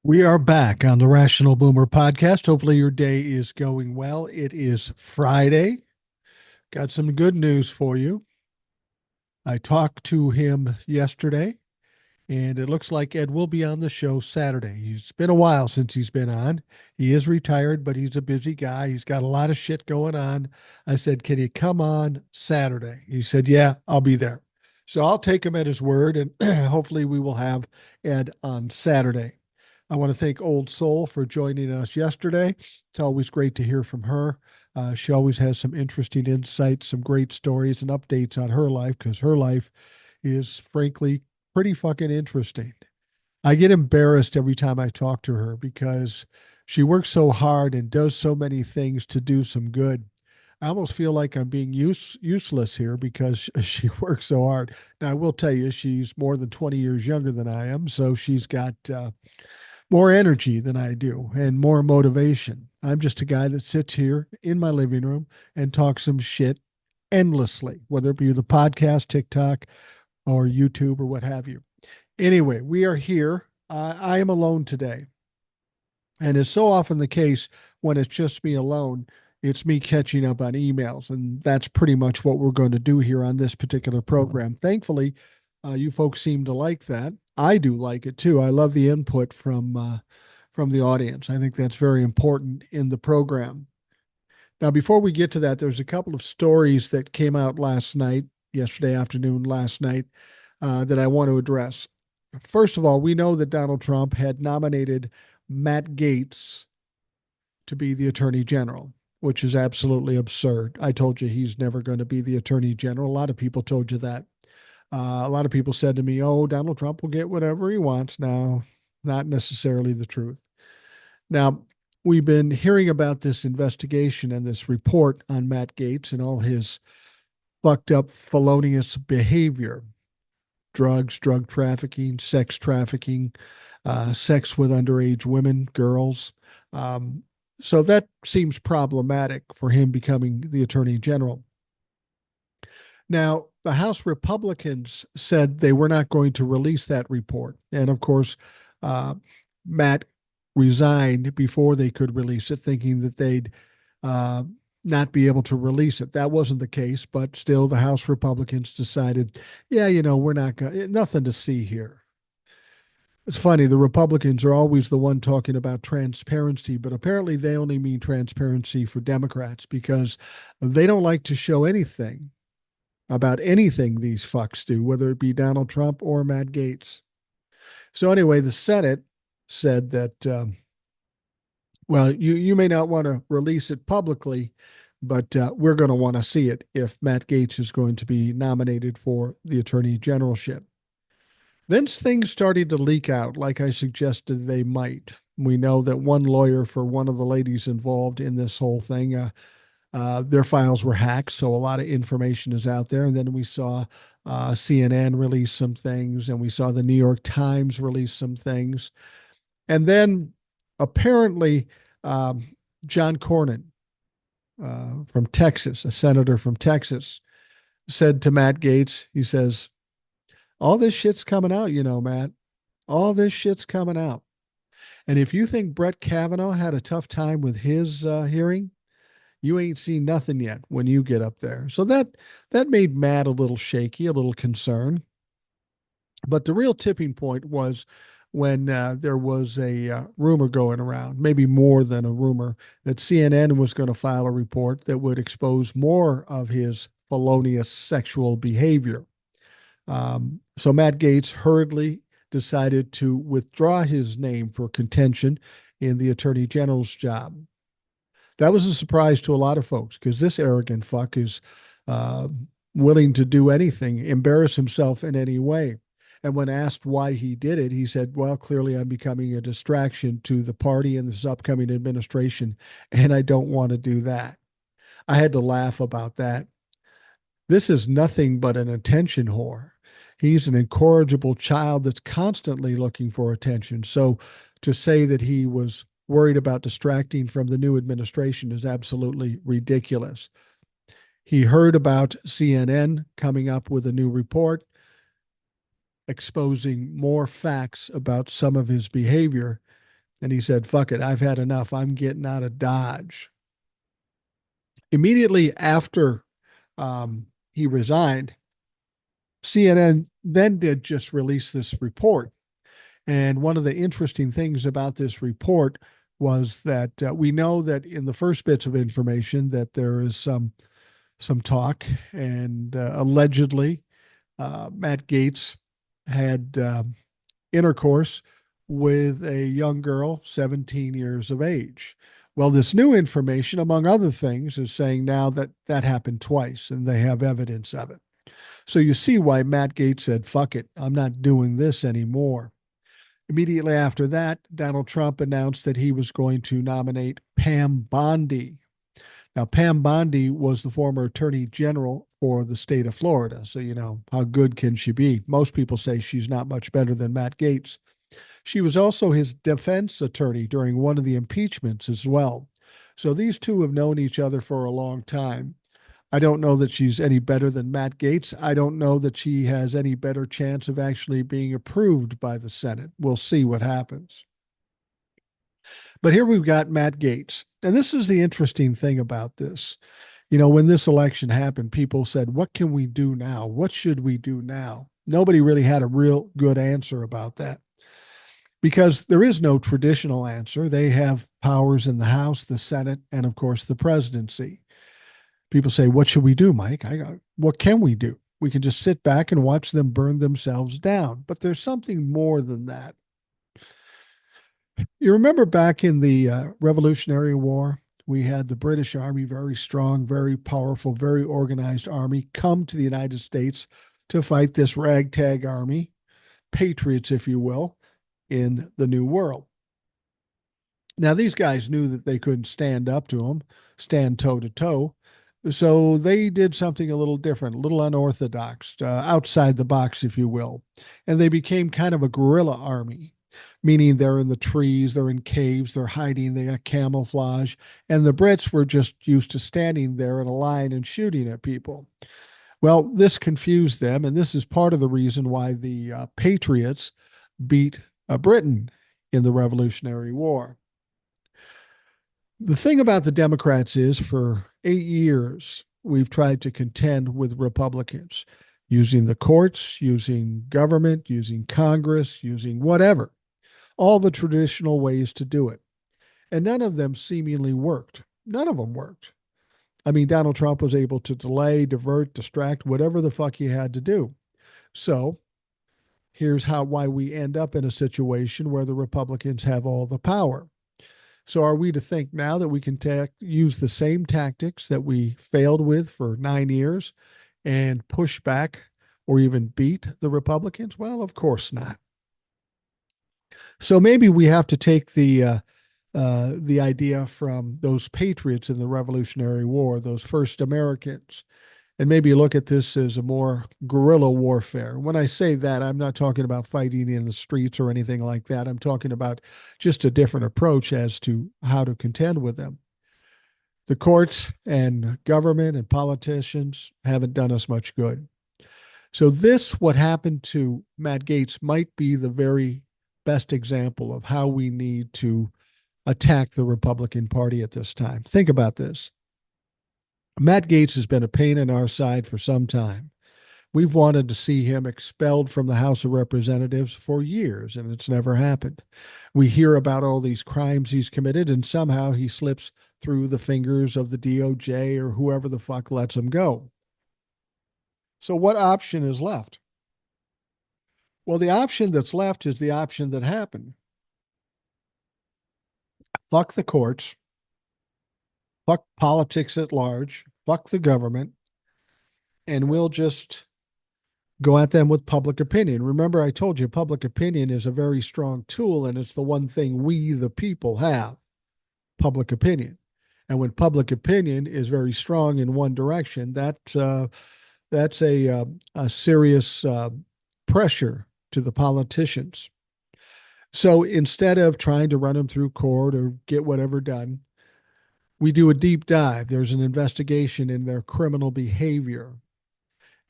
We are back on the Rational Boomer podcast. Hopefully, your day is going well. It is Friday. Got some good news for you. I talked to him yesterday, and it looks like Ed will be on the show Saturday. It's been a while since he's been on. He is retired, but he's a busy guy. He's got a lot of shit going on. I said, "Can you come on Saturday?" He said, "Yeah, I'll be there." So I'll take him at his word, and hopefully, we will have Ed on Saturday. I want to thank Old Soul for joining us yesterday. It's always great to hear from her. She always has some interesting insights, some great stories, and updates on her life because her life is frankly pretty fucking interesting. I get embarrassed every time I talk to her because she works so hard and does so many things to do some good. I almost feel like I'm being useless here because she works so hard. Now, I will tell you, she's more than 20 years younger than I am, so she's got more energy than I do and more motivation. I'm just a guy that sits here in my living room and talks some shit endlessly, whether it be the podcast, TikTok, or YouTube or what have you. Anyway, we are here. I am alone today. And it's so often the case when it's just me alone, it's me catching up on emails. And that's pretty much what we're going to do here on this particular program. Thankfully, you folks seem to like that. I do like it too. I love the input from the audience. I think that's very important in the program. Now, before we get to that, there's a couple of stories that came out last night, yesterday afternoon, last night, that I want to address. First of all, we know that Donald Trump had nominated Matt Gaetz to be the attorney general, which is absolutely absurd. I told you he's never going to be the attorney general. A lot of people told you that. A lot of people said to me, oh, Donald Trump will get whatever he wants. Now, not necessarily the truth. Now, we've been hearing about this investigation and this report on Matt Gaetz and all his fucked up, felonious behavior, drugs, drug trafficking, sex with underage women, girls. Um, so that seems problematic for him becoming the attorney general. Now, the House Republicans said they were not going to release that report. And of course, uh, Matt resigned before they could release it, thinking that they'd uh, not be able to release it. That wasn't the case, but still, the House Republicans decided, yeah, we're not going, nothing to see here. It's funny, the Republicans are always the one talking about transparency, but apparently they only mean transparency for Democrats because they don't like to show anything about anything these fucks do, whether it be Donald Trump or Matt Gaetz. So anyway, the Senate said that, well, you may not want to release it publicly, but we're going to want to see it if Matt Gaetz is going to be nominated for the attorney generalship. Then things started to leak out, like I suggested they might. We know that one lawyer for one of the ladies involved in this whole thing, their files were hacked, so a lot of information is out there. And then we saw CNN release some things, and we saw the New York Times release some things. And then apparently, John Cornyn from Texas, a senator from Texas, said to Matt Gaetz, he says, all this shit's coming out, Matt. All this shit's coming out. And if you think Brett Kavanaugh had a tough time with his hearing, you ain't seen nothing yet when you get up there. So that made Matt a little shaky, a little concerned. But the real tipping point was when there was a rumor going around, maybe more than a rumor, that CNN was going to file a report that would expose more of his felonious sexual behavior. So Matt Gaetz hurriedly decided to withdraw his name for contention in the attorney general's job. That was a surprise to a lot of folks because this arrogant fuck is uh, willing to do anything, embarrass himself in any way. And when asked why he did it, he said, well, clearly I'm becoming a distraction to the party and this upcoming administration, and I don't want to do that. I had to laugh about that. This is nothing but an attention whore. He's an incorrigible child that's constantly looking for attention. So to say that he was worried about distracting from the new administration is absolutely ridiculous. He heard about CNN coming up with a new report exposing more facts about some of his behavior. And he said, fuck it, I've had enough. I'm getting out of Dodge. Immediately after he resigned, CNN then did just release this report. And one of the interesting things about this report was that we know that in the first bits of information that there is some talk and allegedly Matt Gaetz had intercourse with a young girl, 17 years of age. Well, this new information, among other things, is saying now that that happened twice and they have evidence of it. So you see why Matt Gaetz said, fuck it, I'm not doing this anymore. Immediately after that, Donald Trump announced that he was going to nominate Pam Bondi. Now, Pam Bondi was the former attorney general for the state of Florida. So, you know, how good can she be? Most people say she's not much better than Matt Gaetz. She was also his defense attorney during one of the impeachments as well. So these two have known each other for a long time. I don't know that she's any better than Matt Gaetz. I don't know that she has any better chance of actually being approved by the Senate. We'll see what happens. But here we've got Matt Gaetz. And this is the interesting thing about this. You know, when this election happened, people said, what can we do now? What should we do now? Nobody really had a real good answer about that because there is no traditional answer. They have powers in the House, the Senate, and of course, the presidency. People say, what should we do, Mike? I go, what can we do? We can just sit back and watch them burn themselves down. But there's something more than that. You remember back in the Revolutionary War, we had the British Army, very strong, very powerful, very organized army, come to the United States to fight this ragtag army, patriots, if you will, in the New World. Now, these guys knew that they couldn't stand up to them, stand toe to toe. So they did something a little different, a little unorthodox, outside the box, if you will. And they became kind of a guerrilla army, meaning they're in the trees, they're in caves, they're hiding, they got camouflage. And the Brits were just used to standing there in a line and shooting at people. Well, this confused them. And this is part of the reason why the Patriots beat Britain in the Revolutionary War. The thing about the Democrats is for 8 years, we've tried to contend with Republicans using the courts, using government, using Congress, using whatever, all the traditional ways to do it. And none of them seemingly worked. None of them worked. I mean, Donald Trump was able to delay, divert, distract, whatever the fuck he had to do. So here's why we end up in a situation where the Republicans have all the power. So are we to think now that we can use the same tactics that we failed with for 9 years and push back or even beat the Republicans? Well, of course not. So maybe we have to take the idea from those patriots in the Revolutionary War, those first Americans, and maybe look at this as a more guerrilla warfare. When I say that, I'm not talking about fighting in the streets or anything like that. I'm talking about just a different approach as to how to contend with them. The courts and government and politicians haven't done us much good. So what happened to Matt Gaetz, might be the very best example of how we need to attack the Republican Party at this time. Think about this. Matt Gaetz has been a pain in our side for some time. We've wanted to see him expelled from the House of Representatives for years, and it's never happened. We hear about all these crimes he's committed, and somehow he slips through the fingers of the DOJ or whoever the fuck lets him go. So, what option is left? Well, the option that's left is the option that happened. Fuck the courts, fuck politics at large, fuck the government, and we'll just go at them with public opinion. Remember, I told you public opinion is a very strong tool, and it's the one thing we, the people, have: public opinion. And when public opinion is very strong in one direction, that's a serious pressure to the politicians. So instead of trying to run them through court or get whatever done, we do a deep dive. There's an investigation in their criminal behavior.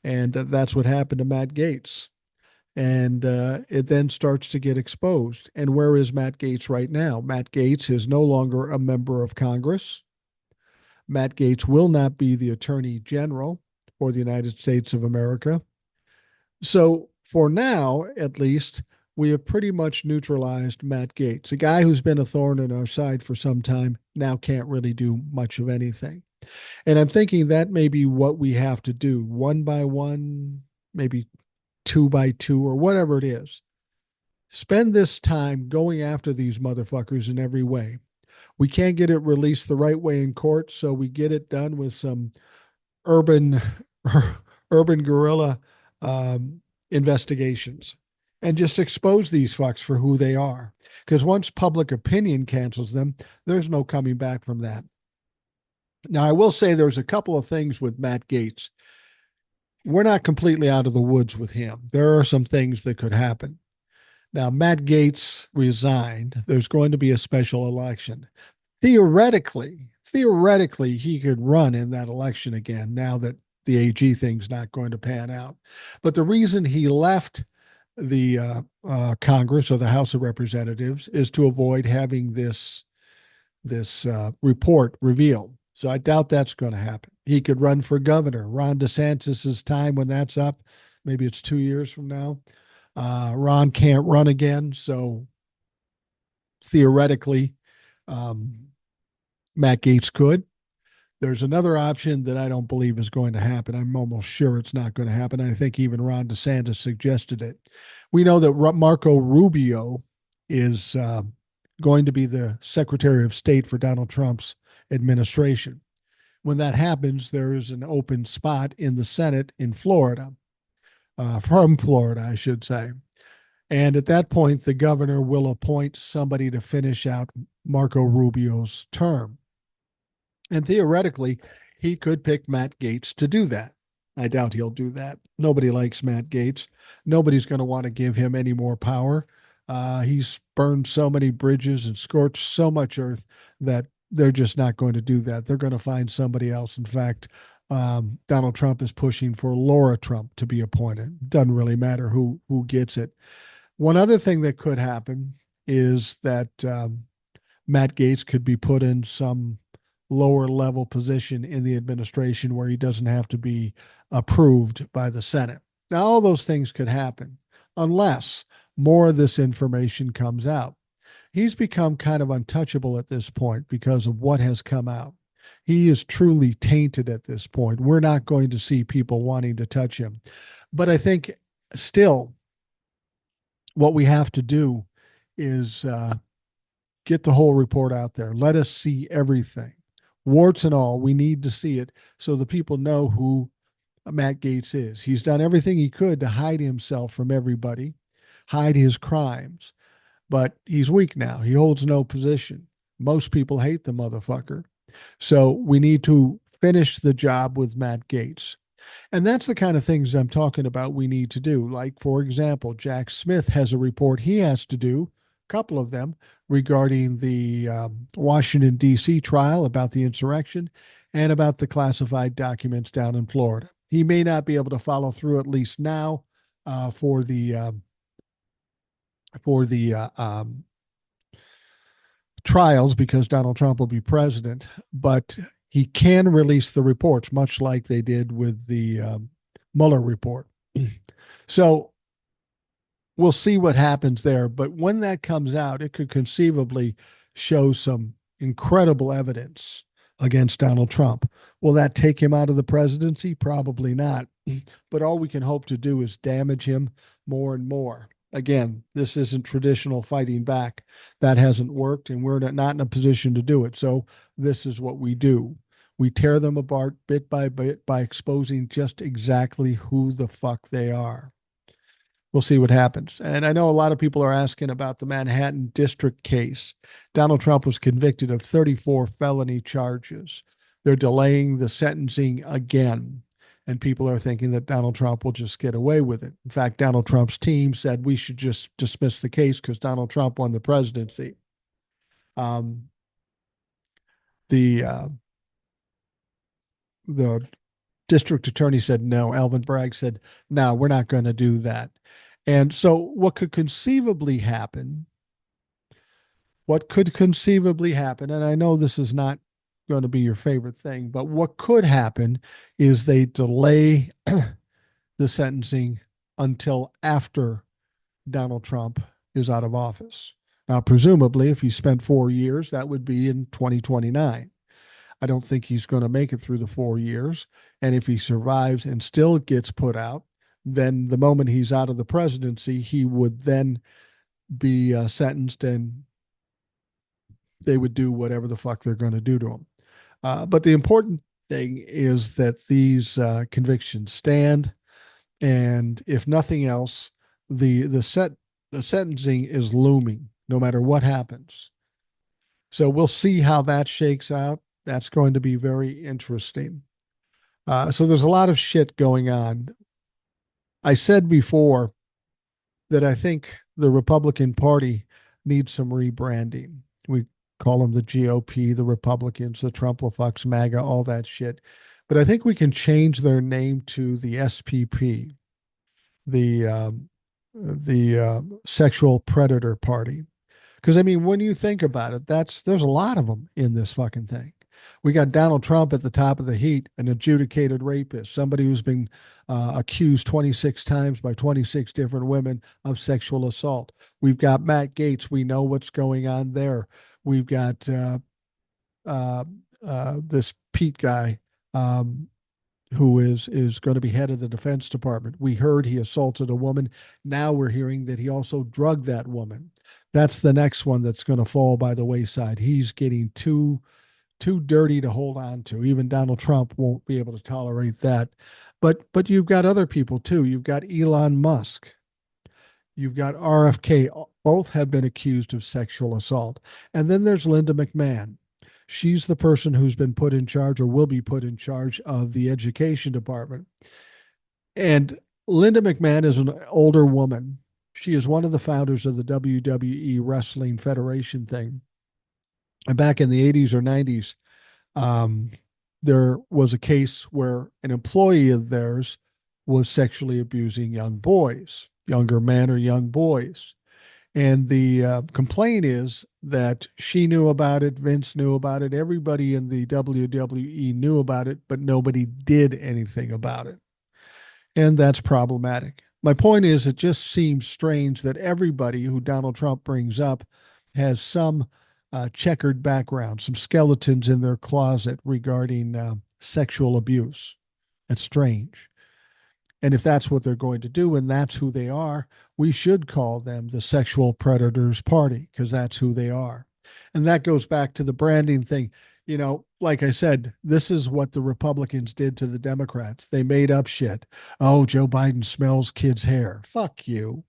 And that's what happened to Matt Gaetz. And it then starts to get exposed. And where is Matt Gaetz right now? Matt Gaetz is no longer a member of Congress. Matt Gaetz will not be the Attorney General for the United States of America. So for now, at least, we have pretty much neutralized Matt Gaetz. A guy who's been a thorn in our side for some time now can't really do much of anything. And I'm thinking that may be what we have to do one by one, maybe two by two, or whatever it is. Spend this time going after these motherfuckers in every way. We can't get it released the right way in court, so we get it done with some urban urban guerrilla um, investigations and just expose these fucks for who they are. Because once public opinion cancels them, there's no coming back from that. Now, I will say there's a couple of things with Matt Gaetz. We're not completely out of the woods with him. There are some things that could happen. Now, Matt Gaetz resigned. There's going to be a special election. Theoretically, he could run in that election again now that the AG thing's not going to pan out. But the reason he left the Congress or the House of Representatives is to avoid having this report revealed. So I doubt that's going to happen. He could run for governor. Ron DeSantis's time when that's up, maybe it's 2 years from now. Ron can't run again, so theoretically, Matt Gaetz could. There's another option that I don't believe is going to happen. I'm almost sure it's not going to happen. I think even Ron DeSantis suggested it. We know that Marco Rubio is going to be the Secretary of State for Donald Trump's administration. When that happens, there is an open spot in the Senate in Florida, from Florida, I should say. And at that point, the governor will appoint somebody to finish out Marco Rubio's term. And theoretically, he could pick Matt Gaetz to do that. I doubt he'll do that. Nobody likes Matt Gaetz. Nobody's going to want to give him any more power. He's burned so many bridges and scorched so much earth that they're just not going to do that. They're going to find somebody else. In fact, Donald Trump is pushing for Laura Trump to be appointed. Doesn't really matter who gets it. One other thing that could happen is that Matt Gaetz could be put in some lower level position in the administration where he doesn't have to be approved by the Senate. Now, all those things could happen unless more of this information comes out. He's become kind of untouchable at this point because of what has come out. He is truly tainted at this point. We're not going to see people wanting to touch him. But I think still what we have to do is get the whole report out there. Let us see everything, warts and all. We need to see it so the people know who Matt Gaetz is. He's done everything he could to hide himself from everybody, hide his crimes, but he's weak now. He holds no position. Most people hate the motherfucker. So we need to finish the job with Matt Gaetz. And that's the kind of things I'm talking about we need to do. Like, for example, Jack Smith has a report he has to do, a couple of them, regarding the Washington, D.C. trial about the insurrection and about the classified documents down in Florida. He may not be able to follow through, at least now, for the trials because Donald Trump will be president, but he can release the reports, much like they did with the Mueller report. So we'll see what happens there. But when that comes out, it could conceivably show some incredible evidence against Donald Trump. Will that take him out of the presidency? Probably not. But all we can hope to do is damage him more and more. Again, this isn't traditional fighting back. That hasn't worked, and we're not in a position to do it. So this is what we do. We tear them apart bit by bit by exposing just exactly who the fuck they are. We'll see what happens. And I know a lot of people are asking about the Manhattan District case. Donald Trump was convicted of 34 felony charges. They're delaying the sentencing again. And people are thinking that Donald Trump will just get away with it. In fact, Donald Trump's team said we should just dismiss the case because Donald Trump won the presidency. The district attorney said no. Alvin Bragg said, no, we're not going to do that. And so, what could conceivably happen, and I know this is not going to be your favorite thing, but what could happen is they delay the sentencing until after Donald Trump is out of office. Now, presumably, if he spent 4 years, that would be in 2029. I don't think he's going to make it through the 4 years. And if he survives and still gets put out, then the moment he's out of the presidency, he would then be sentenced and they would do whatever the fuck they're going to do to him. But the important thing is that these convictions stand. And if nothing else, the sentencing is looming no matter what happens. So we'll see how that shakes out. That's going to be very interesting. So there's a lot of shit going on. I said before that I think the Republican Party needs some rebranding. We call them the GOP, the Republicans, the Trumplafucks, MAGA, all that shit. But I think we can change their name to the SPP, the Sexual Predator Party. Because I mean, when you think about it, there's a lot of them in this fucking thing. We got Donald Trump at the top of the heat, an adjudicated rapist, somebody who's been accused 26 times by 26 different women of sexual assault. We've got Matt Gaetz. We know what's going on there. We've got uh, this Pete guy, um, who is going to be head of the Defense Department. We heard he assaulted a woman. Now we're hearing that he also drugged that woman. That's the next one that's going to fall by the wayside. He's getting too dirty to hold on to. Even Donald Trump won't be able to tolerate that. But you've got other people too. You've got Elon Musk. You've got RFK. Both have been accused of sexual assault. And then there's Linda McMahon. She's the person who's been put in charge or will be put in charge of the education department. And Linda McMahon is an older woman. She is one of the founders of the WWE Wrestling Federation thing. And back in the 80s or 90s, um, there was a case where an employee of theirs was sexually abusing young boys, younger men or young boys. And the complaint is that she knew about it, Vince knew about it, everybody in the WWE knew about it, but nobody did anything about it. And that's problematic. My point is, it just seems strange that everybody who Donald Trump brings up has some checkered background, some skeletons in their closet regarding sexual abuse. That's strange. And if that's what they're going to do and that's who they are, we should call them the Sexual Predators Party because that's who they are. And that goes back to the branding thing. You know, like I said, this is what the Republicans did to the Democrats. They made up shit. Oh, Joe Biden smells kids' hair. Fuck you.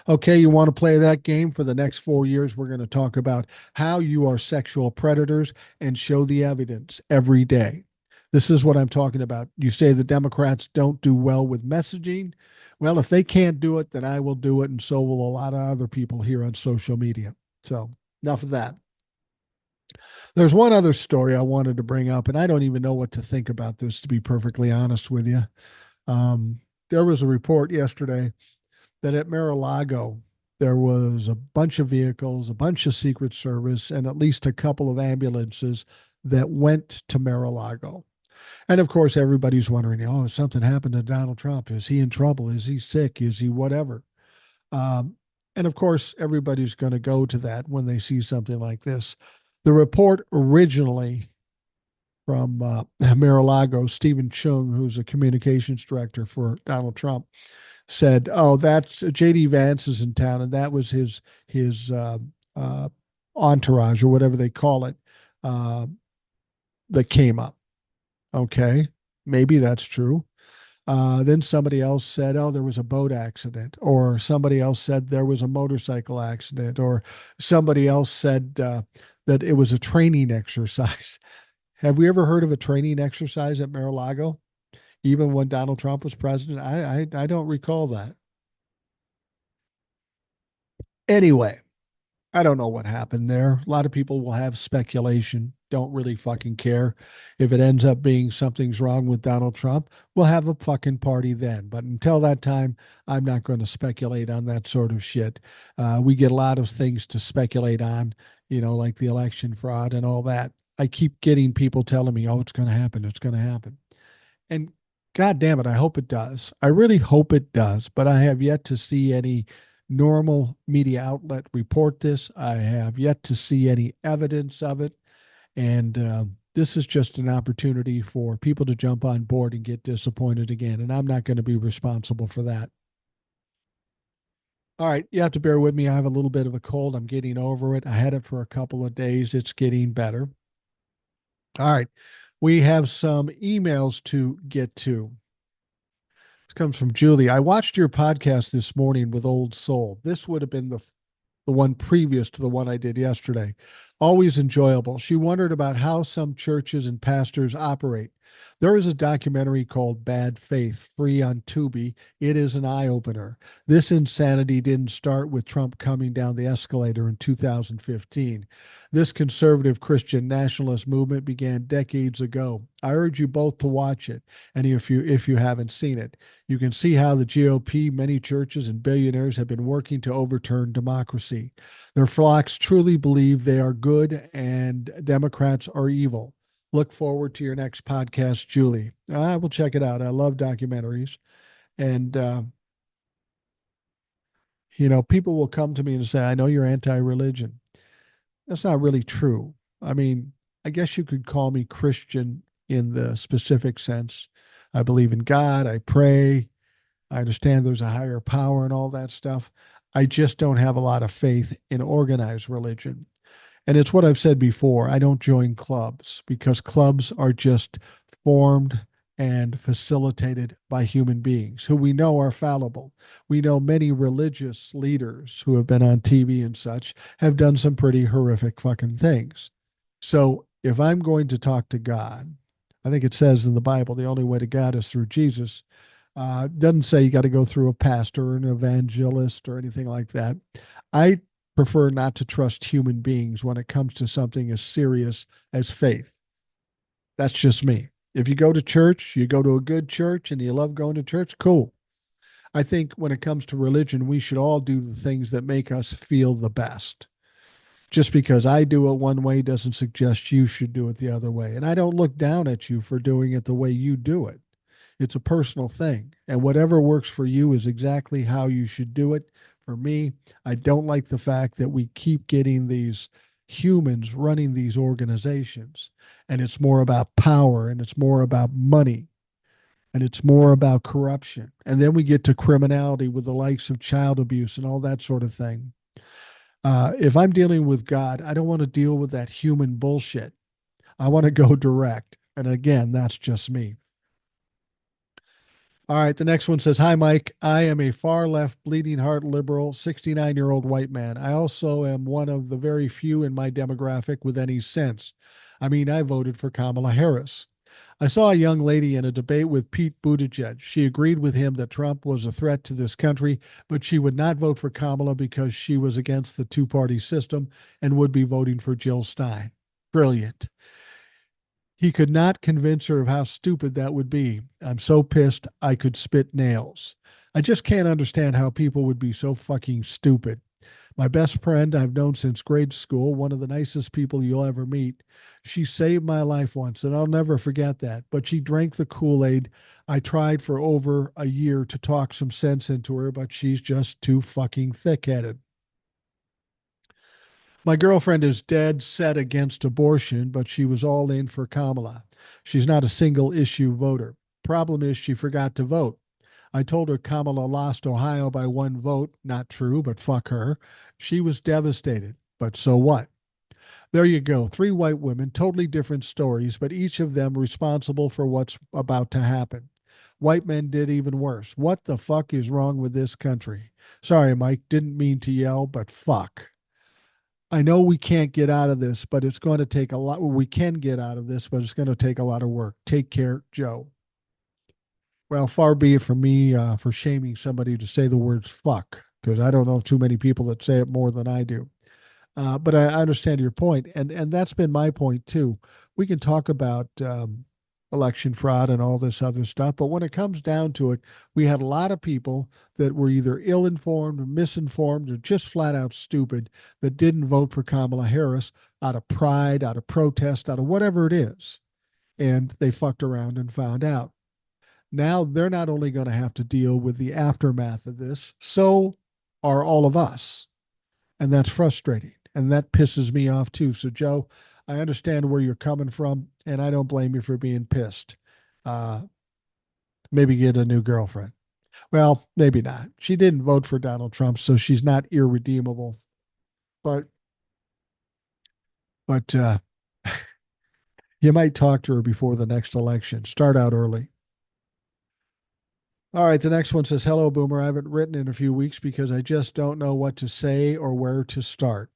Okay, you want to play that game for the next 4 years? We're going to talk about how you are sexual predators and show the evidence every day. This is what I'm talking about. You say the Democrats don't do well with messaging. Well, if they can't do it, then I will do it, and so will a lot of other people here on social media. So, enough of that. There's one other story I wanted to bring up, and I don't even know what to think about this, to be perfectly honest with you. Um, there was a report yesterday that at Mar-a-Lago, there was a bunch of vehicles, a bunch of Secret Service, and at least a couple of ambulances that went to Mar-a-Lago. And of course, everybody's wondering, oh, has something happened to Donald Trump? Is he in trouble? Is he sick? Is he whatever? Um, and of course, everybody's going to go to that when they see something like this. The report originally from Mar-a-Lago, Stephen Chung, who's a communications director for Donald Trump, said, "Oh, that's J.D. Vance is in town, and that was his uh, entourage or whatever they call it uh, that came up." Okay, maybe that's true. Then somebody else said, "Oh, there was a boat accident," or somebody else said there was a motorcycle accident, or somebody else said that it was a training exercise. Have we ever heard of a training exercise at Mar-a-Lago? Even when Donald Trump was president, I don't recall that. Anyway, I don't know what happened there. A lot of people will have speculation, don't really fucking care. If it ends up being something's wrong with Donald Trump, we'll have a fucking party then. But until that time, I'm not going to speculate on that sort of shit. We get a lot of things to speculate on, like the election fraud and all that. I keep getting people telling me, oh, it's going to happen. It's going to happen. And God damn it, I hope it does. I really hope it does, but I have yet to see any normal media outlet report this. I have yet to see any evidence of it. And this is just an opportunity for people to jump on board and get disappointed again. And I'm not going to be responsible for that. All right. You have to bear with me. I have a little bit of a cold. I'm getting over it. I had it for a couple of days. It's getting better. All right. We have some emails to get to. This comes from Julie. I watched your podcast this morning with Old Soul. This would have been the one previous to the one I did yesterday. Always enjoyable. She wondered about how some churches and pastors operate. There is a documentary called Bad Faith, free on Tubi. It is an eye opener. This insanity didn't start with Trump coming down the escalator in 2015. This conservative Christian nationalist movement began decades ago. I urge you both to watch it, and if you haven't seen it. You can see how the GOP, many churches, and billionaires have been working to overturn democracy. Their flocks truly believe they are good and Democrats are evil. Look forward to your next podcast, Julie. I will check it out. I love documentaries. And, people will come to me and say, I know you're anti religion. That's not really true. I mean, I guess you could call me Christian in the specific sense. I believe in God. I pray. I understand there's a higher power and all that stuff. I just don't have a lot of faith in organized religion. And it's what I've said before. I don't join clubs because clubs are just formed and facilitated by human beings who we know are fallible. We know many religious leaders who have been on TV and such have done some pretty horrific fucking things. So if I'm going to talk to God, I think it says in the Bible the only way to God is through Jesus. Doesn't say you got to go through a pastor or an evangelist or anything like that. I prefer not to trust human beings when it comes to something as serious as faith. That's just me. If you go to church, you go to a good church and you love going to church, cool. I think when it comes to religion, we should all do the things that make us feel the best. Just because I do it one way doesn't suggest you should do it the other way. And I don't look down at you for doing it the way you do it. It's a personal thing. And whatever works for you is exactly how you should do it. For me, I don't like the fact that we keep getting these humans running these organizations. And it's more about power and it's more about money and it's more about corruption. And then we get to criminality with the likes of child abuse and all that sort of thing. If I'm dealing with God, I don't want to deal with that human bullshit. I want to go direct. And again, that's just me. All right, the next one says, Hi, Mike. I am a far left, bleeding heart liberal, 69-year-old white man. I also am one of the very few in my demographic with any sense. I mean, I voted for Kamala Harris. I saw a young lady in a debate with Pete Buttigieg. She agreed with him that Trump was a threat to this country, but she would not vote for Kamala because she was against the two-party system and would be voting for Jill Stein. Brilliant. He could not convince her of how stupid that would be. I'm so pissed I could spit nails. I just can't understand how people would be so fucking stupid. My best friend I've known since grade school, one of the nicest people you'll ever meet. She saved my life once, and I'll never forget that. But she drank the Kool-Aid. I tried for over a year to talk some sense into her, but she's just too fucking thick-headed. My girlfriend is dead set against abortion, but she was all in for Kamala. She's not a single issue voter. Problem is, she forgot to vote. I told her Kamala lost Ohio by one vote. Not true, but fuck her. She was devastated. But so what? There you go. Three white women, totally different stories, but each of them responsible for what's about to happen. White men did even worse. What the fuck is wrong with this country? Sorry, Mike, didn't mean to yell, but fuck. I know we can't get out of this, but it's going to take a lot. Well, we can get out of this, but it's going to take a lot of work. Take care, Joe. Well, far be it from me for shaming somebody to say the words fuck, because I don't know too many people that say it more than I do. But I understand your point, and that's been my point too. We can talk about election fraud and all this other stuff, but when it comes down to it, we had a lot of people that were either ill-informed, or misinformed, or just flat out stupid that didn't vote for Kamala Harris out of pride, out of protest, out of whatever it is, and they fucked around and found out. Now they're not only going to have to deal with the aftermath of this, so are all of us, and that's frustrating, and that pisses me off too. So Joe, I understand where you're coming from, and I don't blame you for being pissed. uh Maybe get a new girlfriend. Well, maybe not. She didn't vote for Donald Trump, so she's not irredeemable. but but you might talk to her before the next election. Start out early. All right, the next one says, "Hello, Boomer. I haven't written in a few weeks because I just don't know what to say or where to start.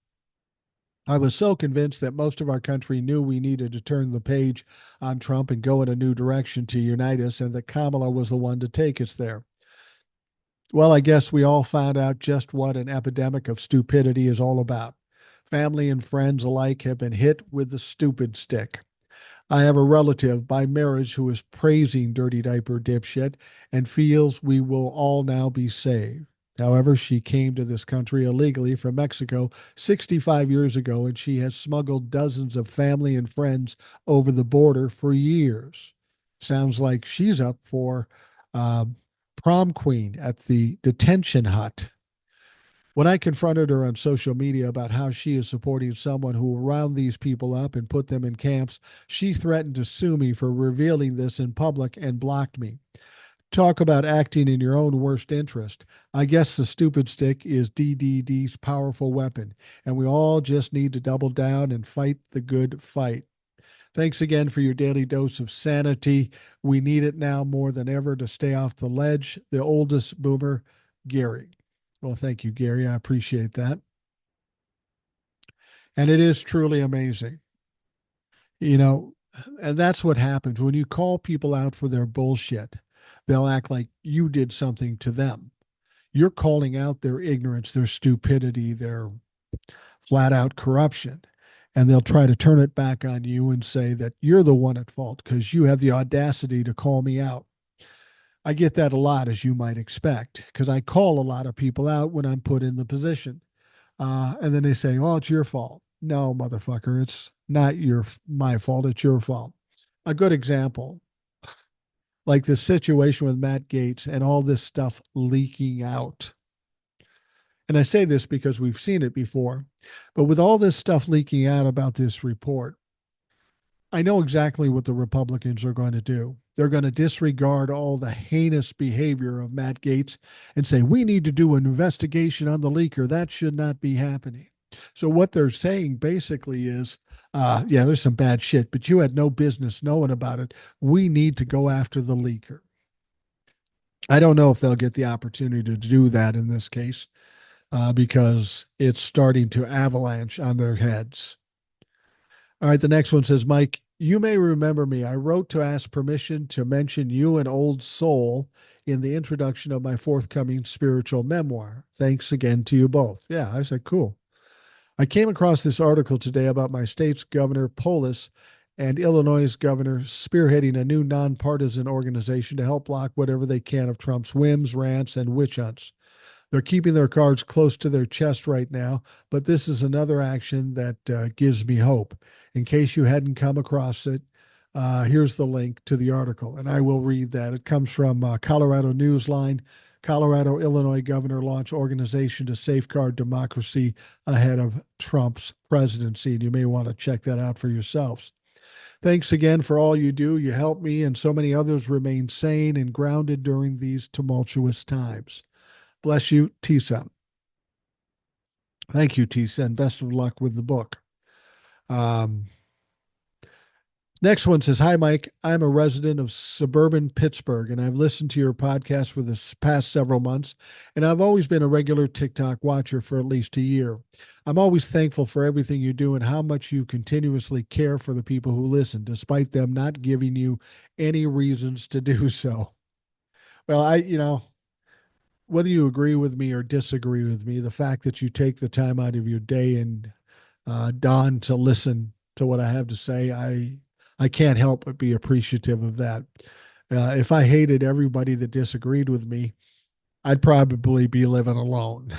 I was so convinced that most of our country knew we needed to turn the page on Trump and go in a new direction to unite us, and that Kamala was the one to take us there. Well, I guess we all found out just what an epidemic of stupidity is all about. Family and friends alike have been hit with the stupid stick. I have a relative by marriage who is praising Dirty Diaper Dipshit and feels we will all now be saved. However, she came to this country illegally from Mexico 65 years ago, and she has smuggled dozens of family and friends over the border for years. Sounds like she's up for uh, prom queen at the detention hut. When I confronted her on social media about how she is supporting someone who will round these people up and put them in camps, she threatened to sue me for revealing this in public and blocked me. Talk about acting in your own worst interest. I guess the stupid stick is DDD's powerful weapon, and we all just need to double down and fight the good fight. Thanks again for your daily dose of sanity. We need it now more than ever to stay off the ledge. The oldest boomer, Gary." Well, thank you, Gary. I appreciate that. And it is truly amazing, you know, and that's what happens when you call people out for their bullshit. They'll act like you did something to them. You're calling out their ignorance, their stupidity, their flat out corruption. And they'll try to turn it back on you and say that you're the one at fault because you have the audacity to call me out. I get that a lot, as you might expect, because I call a lot of people out when I'm put in the position. And then they say, "Oh, it's your fault." No, motherfucker, it's not my fault. It's your fault. A good example, like this situation with Matt Gaetz and all this stuff leaking out. And I say this because we've seen it before, but with all this stuff leaking out about this report, I know exactly what the Republicans are going to do. They're going to disregard all the heinous behavior of Matt Gaetz and say, "We need to do an investigation on the leaker. That should not be happening." So, what they're saying basically is, yeah, there's some bad shit, but you had no business knowing about it. We need to go after the leaker. I don't know if they'll get the opportunity to do that in this case because it's starting to avalanche on their heads. All right, the next one says, "Mike, you may remember me. I wrote to ask permission to mention you and Old Soul in the introduction of my forthcoming spiritual memoir. Thanks again to you both." Yeah, I said, cool. "I came across this article today about my state's Governor Polis and Illinois' governor spearheading a new nonpartisan organization to help block whatever they can of Trump's whims, rants, and witch hunts. They're keeping their cards close to their chest right now, but this is another action that gives me hope. In case you hadn't come across it, here's the link to the article, and I will read that. It comes from Colorado Newsline. Colorado, Illinois governor launch organization to safeguard democracy ahead of Trump's presidency. And you may want to check that out for yourselves. Thanks again for all you do. You help me and so many others remain sane and grounded during these tumultuous times. Bless you, Tisa." Thank you, Tisa, and best of luck with the book. Um, Next one says, "Hi, Mike. I'm a resident of suburban Pittsburgh, and I've listened to your podcast for the past several months, and I've always been a regular TikTok watcher for at least a year. I'm always thankful for everything you do and how much you continuously care for the people who listen, despite them not giving you any reasons to do so." Well, whether you agree with me or disagree with me, the fact that you take the time out of your day and Don to listen to what I have to say. I can't help but be appreciative of that. If I hated everybody that disagreed with me, I'd probably be living alone.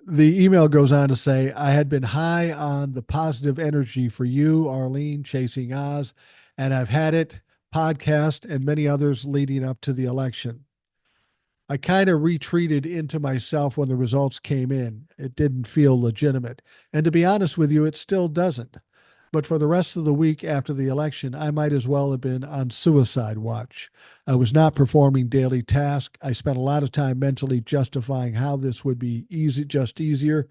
The email goes on to say, I had been high on the positive energy for you, Arlene, Chasing Oz, and I've had it, podcast, and many others leading up to the election. I kind of retreated into myself when the results came in. It didn't feel legitimate. And to be honest with you, it still doesn't. But for the rest of the week after the election, I might as well have been on suicide watch. I was not performing daily tasks. I spent a lot of time mentally justifying how this would be easy, just easier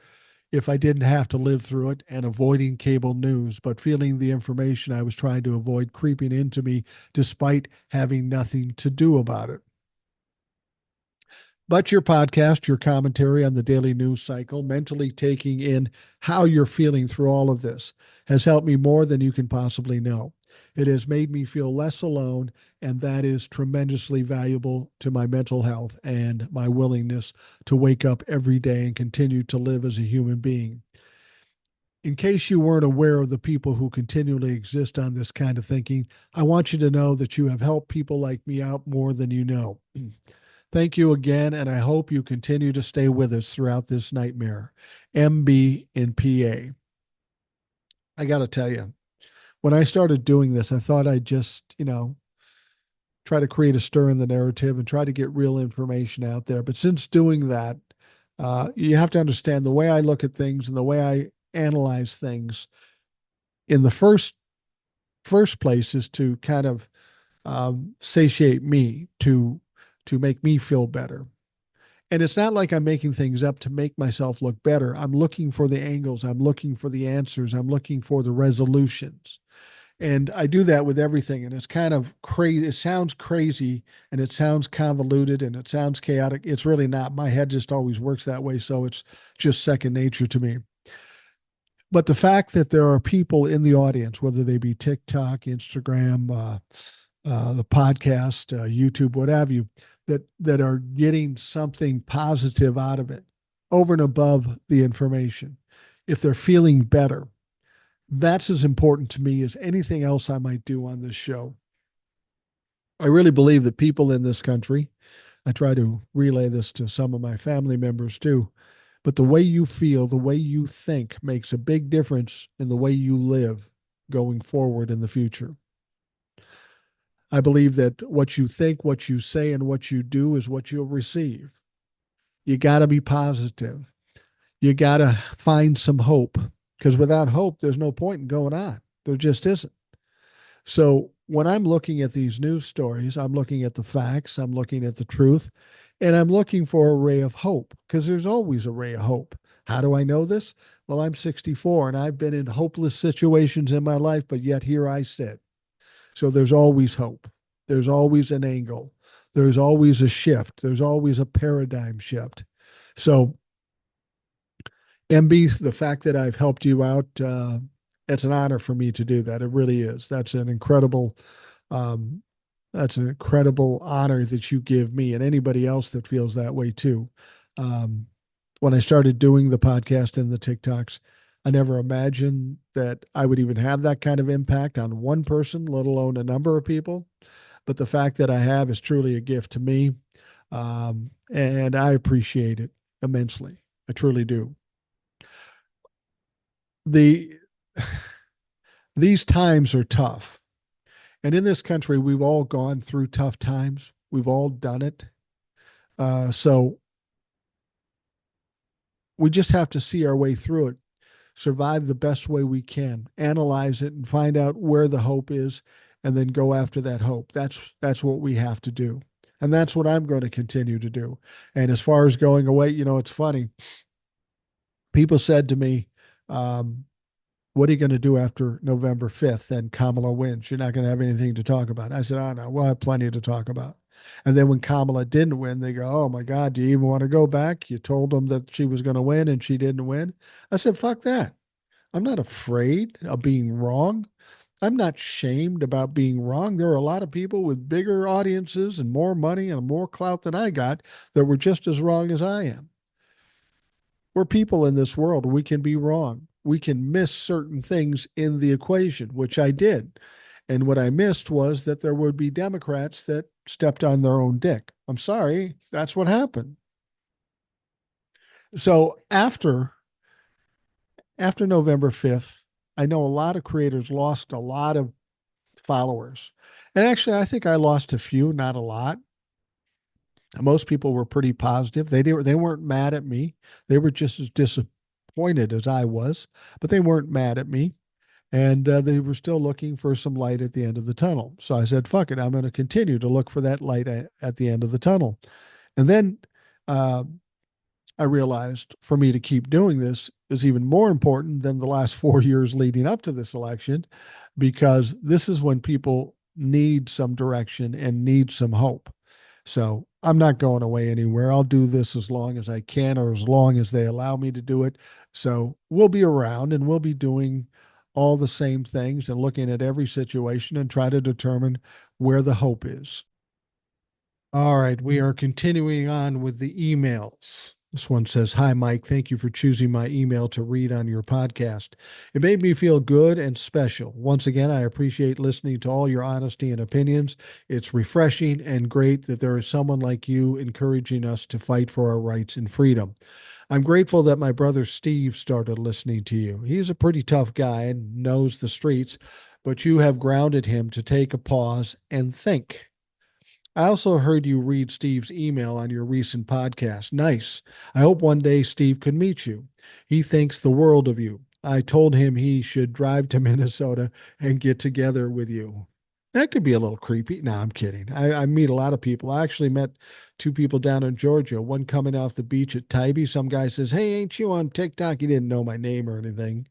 if I didn't have to live through it, and avoiding cable news, but feeling the information I was trying to avoid creeping into me despite having nothing to do about it. But your podcast, your commentary on the daily news cycle, mentally taking in how you're feeling through all of this, has helped me more than you can possibly know. It has made me feel less alone, and that is tremendously valuable to my mental health and my willingness to wake up every day and continue to live as a human being. In case you weren't aware of the people who continually exist on this kind of thinking, I want you to know that you have helped people like me out more than you know. Thank you again, and I hope you continue to stay with us throughout this nightmare. MB in PA. I got to tell you, when I started doing this, I thought I'd just, try to create a stir in the narrative and try to get real information out there. But since doing that, you have to understand the way I look at things and the way I analyze things in the first place is to kind of satiate me, to make me feel better. And it's not like I'm making things up to make myself look better. I'm looking for the angles. I'm looking for the answers. I'm looking for the resolutions. And I do that with everything. And it's kind of crazy. It sounds crazy and it sounds convoluted and it sounds chaotic. It's really not. My head just always works that way. So it's just second nature to me. But the fact that there are people in the audience, whether they be TikTok, Instagram, the podcast, YouTube, what have you, that are getting something positive out of it over and above the information. If they're feeling better, that's as important to me as anything else I might do on this show. I really believe that people in this country, I try to relay this to some of my family members too, but the way you feel, the way you think makes a big difference in the way you live going forward in the future. I believe that what you think, what you say, and what you do is what you'll receive. You got to be positive. You got to find some hope because without hope, there's no point in going on. There just isn't. So when I'm looking at these news stories, I'm looking at the facts, I'm looking at the truth, and I'm looking for a ray of hope because there's always a ray of hope. How do I know this? Well, I'm 64 and I've been in hopeless situations in my life, but yet here I sit. So there's always hope. There's always an angle. There's always a shift. There's always a paradigm shift. So, MB, the fact that I've helped you out, it's an honor for me to do that. It really is. Um, that's an incredible honor that you give me and anybody else that feels that way too. Um, when I started doing the podcast and the TikToks, I never imagined that I would even have that kind of impact on one person, let alone a number of people. But the fact that I have is truly a gift to me. And I appreciate it immensely. I truly do. The these times are tough. And in this country, we've all gone through tough times. We've all done it. So we just have to see our way through it, survive the best way we can, analyze it, and find out where the hope is, and then go after that hope. That's what we have to do, and that's what I'm going to continue to do. And as far as going away, it's funny. People said to me, "What are you going to do after November 5th?" And Kamala wins. You're not going to have anything to talk about. I said, "Oh no, we'll have plenty to talk about." And then when Kamala didn't win, they go, "Oh my God, do you even want to go back? You told them that she was going to win and she didn't win." I said, "Fuck that. I'm not afraid of being wrong. I'm not shamed about being wrong. There are a lot of people with bigger audiences and more money and more clout than I got that were just as wrong as I am." We're people in this world. We can be wrong. We can miss certain things in the equation, which I did. And what I missed was that there would be Democrats that stepped on their own dick. I'm sorry, that's what happened. So after November 5th, I know a lot of creators lost a lot of followers. And actually, I think I lost a few, not a lot. Most people were pretty positive. They weren't mad at me. They were just as disappointed as I was, but they weren't mad at me. And they were still looking for some light at the end of the tunnel. So I said, fuck it, I'm going to continue to look for that light at the end of the tunnel. And then uh, I realized for me to keep doing this is even more important than the last 4 years leading up to this election, because this is when people need some direction and need some hope. So I'm not going away anywhere. I'll do this as long as I can, or as long as they allow me to do it. So we'll be around and we'll be doing all the same things and looking at every situation and try to determine where the hope is. All right, we are continuing on with the emails. This one says, "Hi, Mike. Thank you for choosing my email to read on your podcast. It made me feel good and special. Once again, I appreciate listening to all your honesty and opinions. It's refreshing and great that there is someone like you encouraging us to fight for our rights and freedom. I'm grateful that my brother Steve started listening to you. He's a pretty tough guy and knows the streets, but you have grounded him to take a pause and think. I also heard you read Steve's email on your recent podcast. Nice. I hope one day Steve could meet you. He thinks the world of you. I told him he should drive to Minnesota and get together with you. That could be a little creepy. No, I'm kidding. I meet a lot of people. I actually met two people down in Georgia, one coming off the beach at Tybee. Some guy says, "Hey, ain't you on TikTok?" He didn't know my name or anything.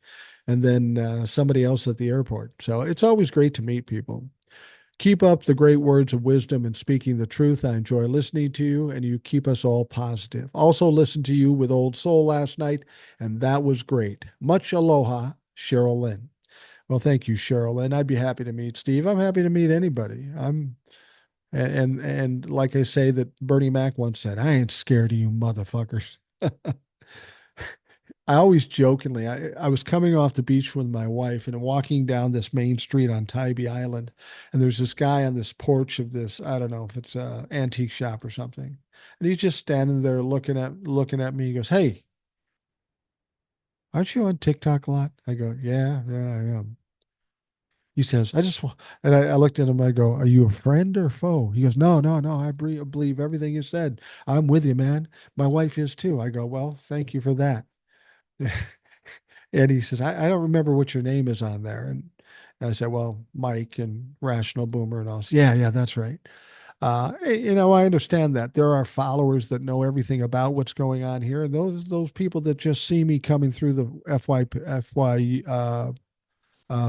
And then somebody else at the airport. So it's always great to meet people. Keep up the great words of wisdom and speaking the truth. I enjoy listening to you, and you keep us all positive. Also, listened to you with Old Soul last night, and that was great. Much aloha, Cheryl Lynn. Well, thank you, Cheryl Lynn. I'd be happy to meet Steve. I'm happy to meet anybody. And like I say that Bernie Mac once said, I ain't scared of you motherfuckers. I always jokingly, I was coming off the beach with my wife and walking down this main street on Tybee Island. And there's this guy on this porch of this, I don't know if it's a antique shop or something. And he's just standing there looking at me. He goes, "Hey, aren't you on TikTok a lot?" I go, "Yeah, I am." He says, and I looked at him. I go, "Are you a friend or foe?" He goes, No. I believe everything you said. I'm with you, man. My wife is too. I go, "Well, thank you for that." And he says, I don't remember what your name is on there. And I said, "Well, Mike and Rational Boomer and all." Yeah, that's right. I understand that there are followers that know everything about what's going on here. And those people that just see me coming through the FY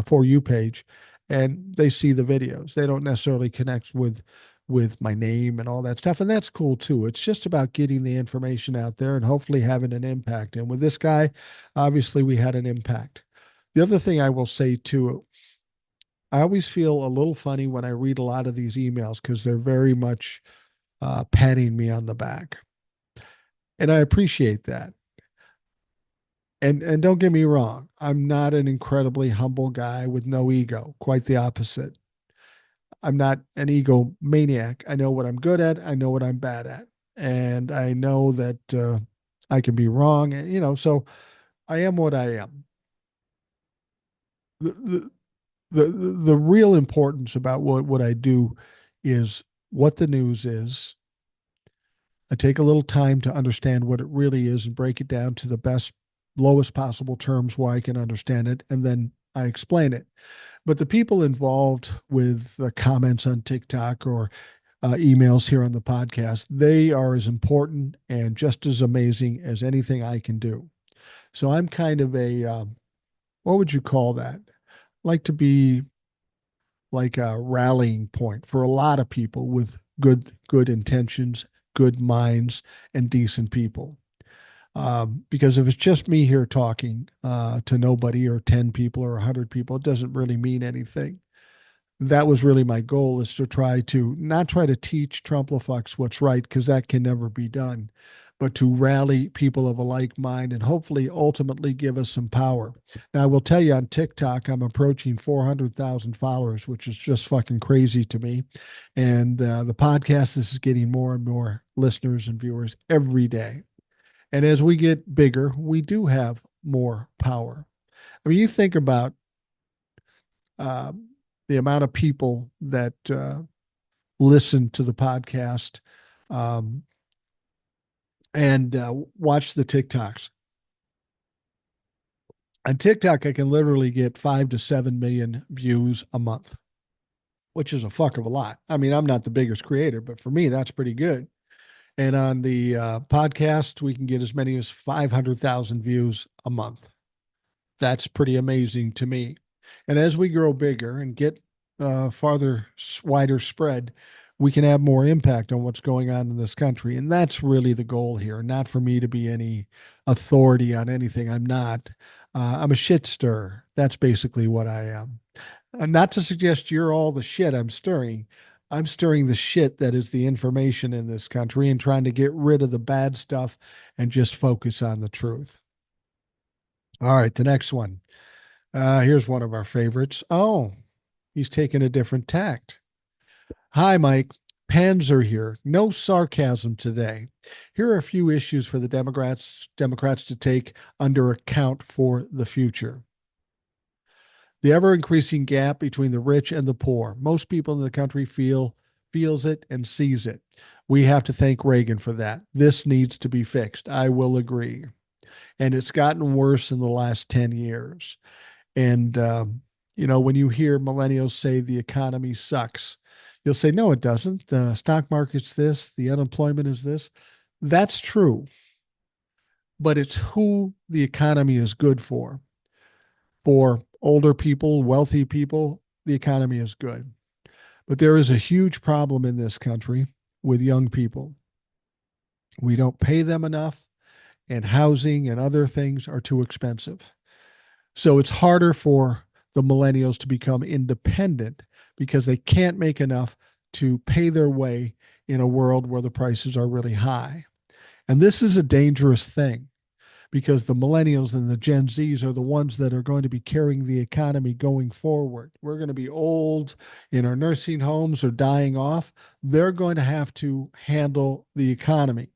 for you page, and they see the videos. They don't necessarily connect with my name and all that stuff, and that's cool too. It's just about getting the information out there and hopefully having an impact. And with this guy, obviously we had an impact. The other thing I will say too, I always feel a little funny when I read a lot of these emails because they're very much patting me on the back, and I appreciate that. And don't get me wrong, I'm not an incredibly humble guy with no ego. Quite the opposite. I'm not an ego maniac. I know what I'm good at. I know what I'm bad at, and I know that I can be wrong. So I am what I am. The the real importance about what I do is what the news is. I take a little time to understand what it really is and break it down to the best, lowest possible terms where I can understand it, and then I explain it. But the people involved with the comments on TikTok or emails here on the podcast, they are as important and just as amazing as anything I can do. So I'm kind of what would you call that? Like to be like a rallying point for a lot of people with good intentions, good minds, and decent people. Because if it's just me here talking to nobody or 10 people or 100 people, it doesn't really mean anything. That was really my goal, is to try to not try to teach Trumplafucks what's right, because that can never be done, but to rally people of a like mind and hopefully ultimately give us some power. Now, I will tell you on TikTok, I'm approaching 400,000 followers, which is just fucking crazy to me. And the podcast, this is getting more and more listeners and viewers every day. And as we get bigger, we do have more power. I mean, you think about uh, the amount of people that listen to the podcast um, and watch the TikToks. On TikTok, I can literally get 5 to 7 million views a month, which is a fuck of a lot. I mean, I'm not the biggest creator, but for me, that's pretty good. And on the podcast, we can get as many as 500,000 views a month. That's pretty amazing to me. And as we grow bigger and get farther, wider spread, we can have more impact on what's going on in this country. And that's really the goal here. Not for me to be any authority on anything. I'm not. I'm a shit stirrer. That's basically what I am. Not to suggest you're all the shit I'm stirring. I'm stirring the shit that is the information in this country and trying to get rid of the bad stuff and just focus on the truth. All right, the next one. Here's one of our favorites. Oh, he's taking a different tact. Hi, Mike. Panzer here. No sarcasm today. Here are a few issues for the Democrats to take under account for the future. The ever increasing gap between the rich and the poor. Most people in the country feels it and sees it. We have to thank Reagan for that. This needs to be fixed. I will agree. And it's gotten worse in the last 10 years. And, when you hear millennials say the economy sucks, you'll say, no, it doesn't. The stock market's this, the unemployment is this. That's true. But it's who the economy is good for. For older people, wealthy people, the economy is good. But there is a huge problem in this country with young people. We don't pay them enough, and housing and other things are too expensive. So it's harder for the millennials to become independent because they can't make enough to pay their way in a world where the prices are really high. And this is a dangerous thing because the millennials and the Gen Zs are the ones that are going to be carrying the economy going forward. We're going to be old in our nursing homes or dying off. They're going to have to handle the economy.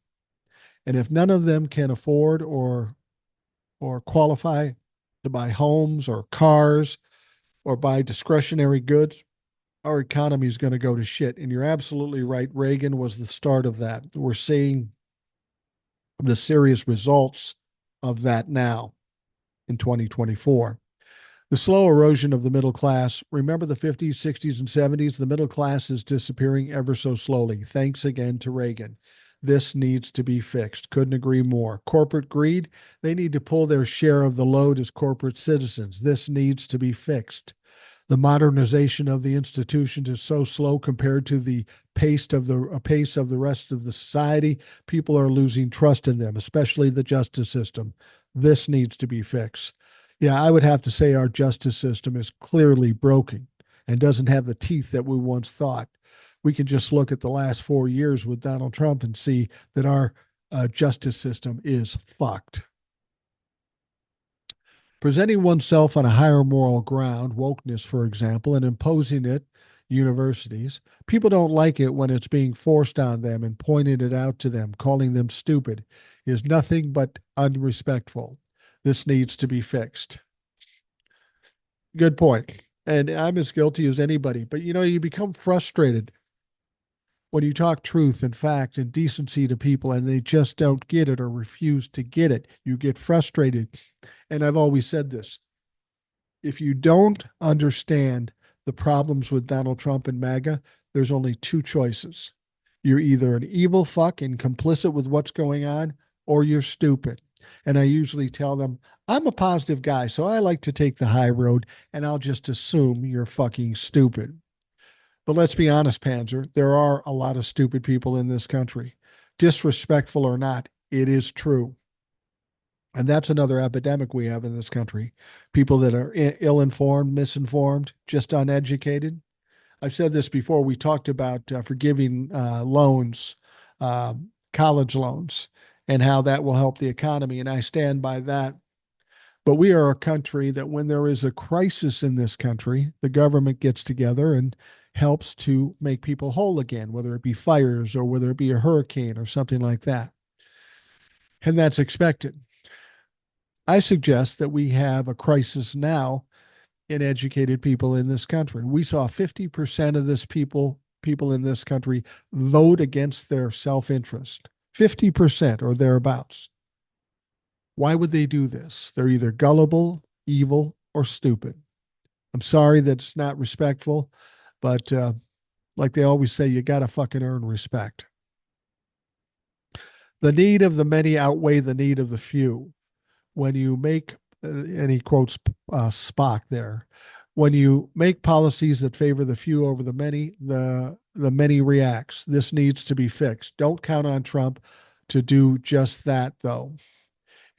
And if none of them can afford or qualify to buy homes or cars or buy discretionary goods, our economy is going to go to shit. And you're absolutely right. Reagan was the start of that. We're seeing the serious results of that now in 2024. The slow erosion of the middle class. Remember the 50s, 60s, and 70s? The middle class is disappearing ever so slowly. Thanks again to Reagan. This needs to be fixed. Couldn't agree more. Corporate greed, they need to pull their share of the load as corporate citizens. This needs to be fixed. The modernization of the institutions is so slow compared to the pace of the rest of the society. People are losing trust in them, especially the justice system. This needs to be fixed. Yeah, I would have to say our justice system is clearly broken and doesn't have the teeth that we once thought. We can just look at the last 4 years with Donald Trump and see that our justice system is fucked. Presenting oneself on a higher moral ground, wokeness, for example, and imposing it, universities, people don't like it when it's being forced on them and pointed it out to them, calling them stupid, is nothing but unrespectful. This needs to be fixed. Good point. And I'm as guilty as anybody. But you become frustrated when you talk truth and fact and decency to people and they just don't get it or refuse to get it. You get frustrated. And I've always said this. If you don't understand the problems with Donald Trump and MAGA, there's only two choices. You're either an evil fuck and complicit with what's going on, or you're stupid. And I usually tell them, I'm a positive guy, so I like to take the high road, and I'll just assume you're fucking stupid. But let's be honest, Panzer, there are a lot of stupid people in this country. Disrespectful or not, it is true. And that's another epidemic we have in this country. People that are ill-informed, misinformed, just uneducated. I've said this before. We talked about forgiving loans, college loans. and how that will help the economy. And I stand by that. But we are a country that when there is a crisis in this country, the government gets together and helps to make people whole again, whether it be fires or whether it be a hurricane or something like that. And that's expected. I suggest that we have a crisis now in educated people in this country. We saw 50% of this people in this country vote against their self-interest. 50% or thereabouts. Why would they do this? They're either gullible, evil, or stupid. I'm sorry that it's not respectful, but like they always say, you got to fucking earn respect. The need of the many outweigh the need of the few. When you make, and he quotes Spock there, when you make policies that favor the few over the many reacts. This needs to be fixed. Don't count on Trump to do just that, though.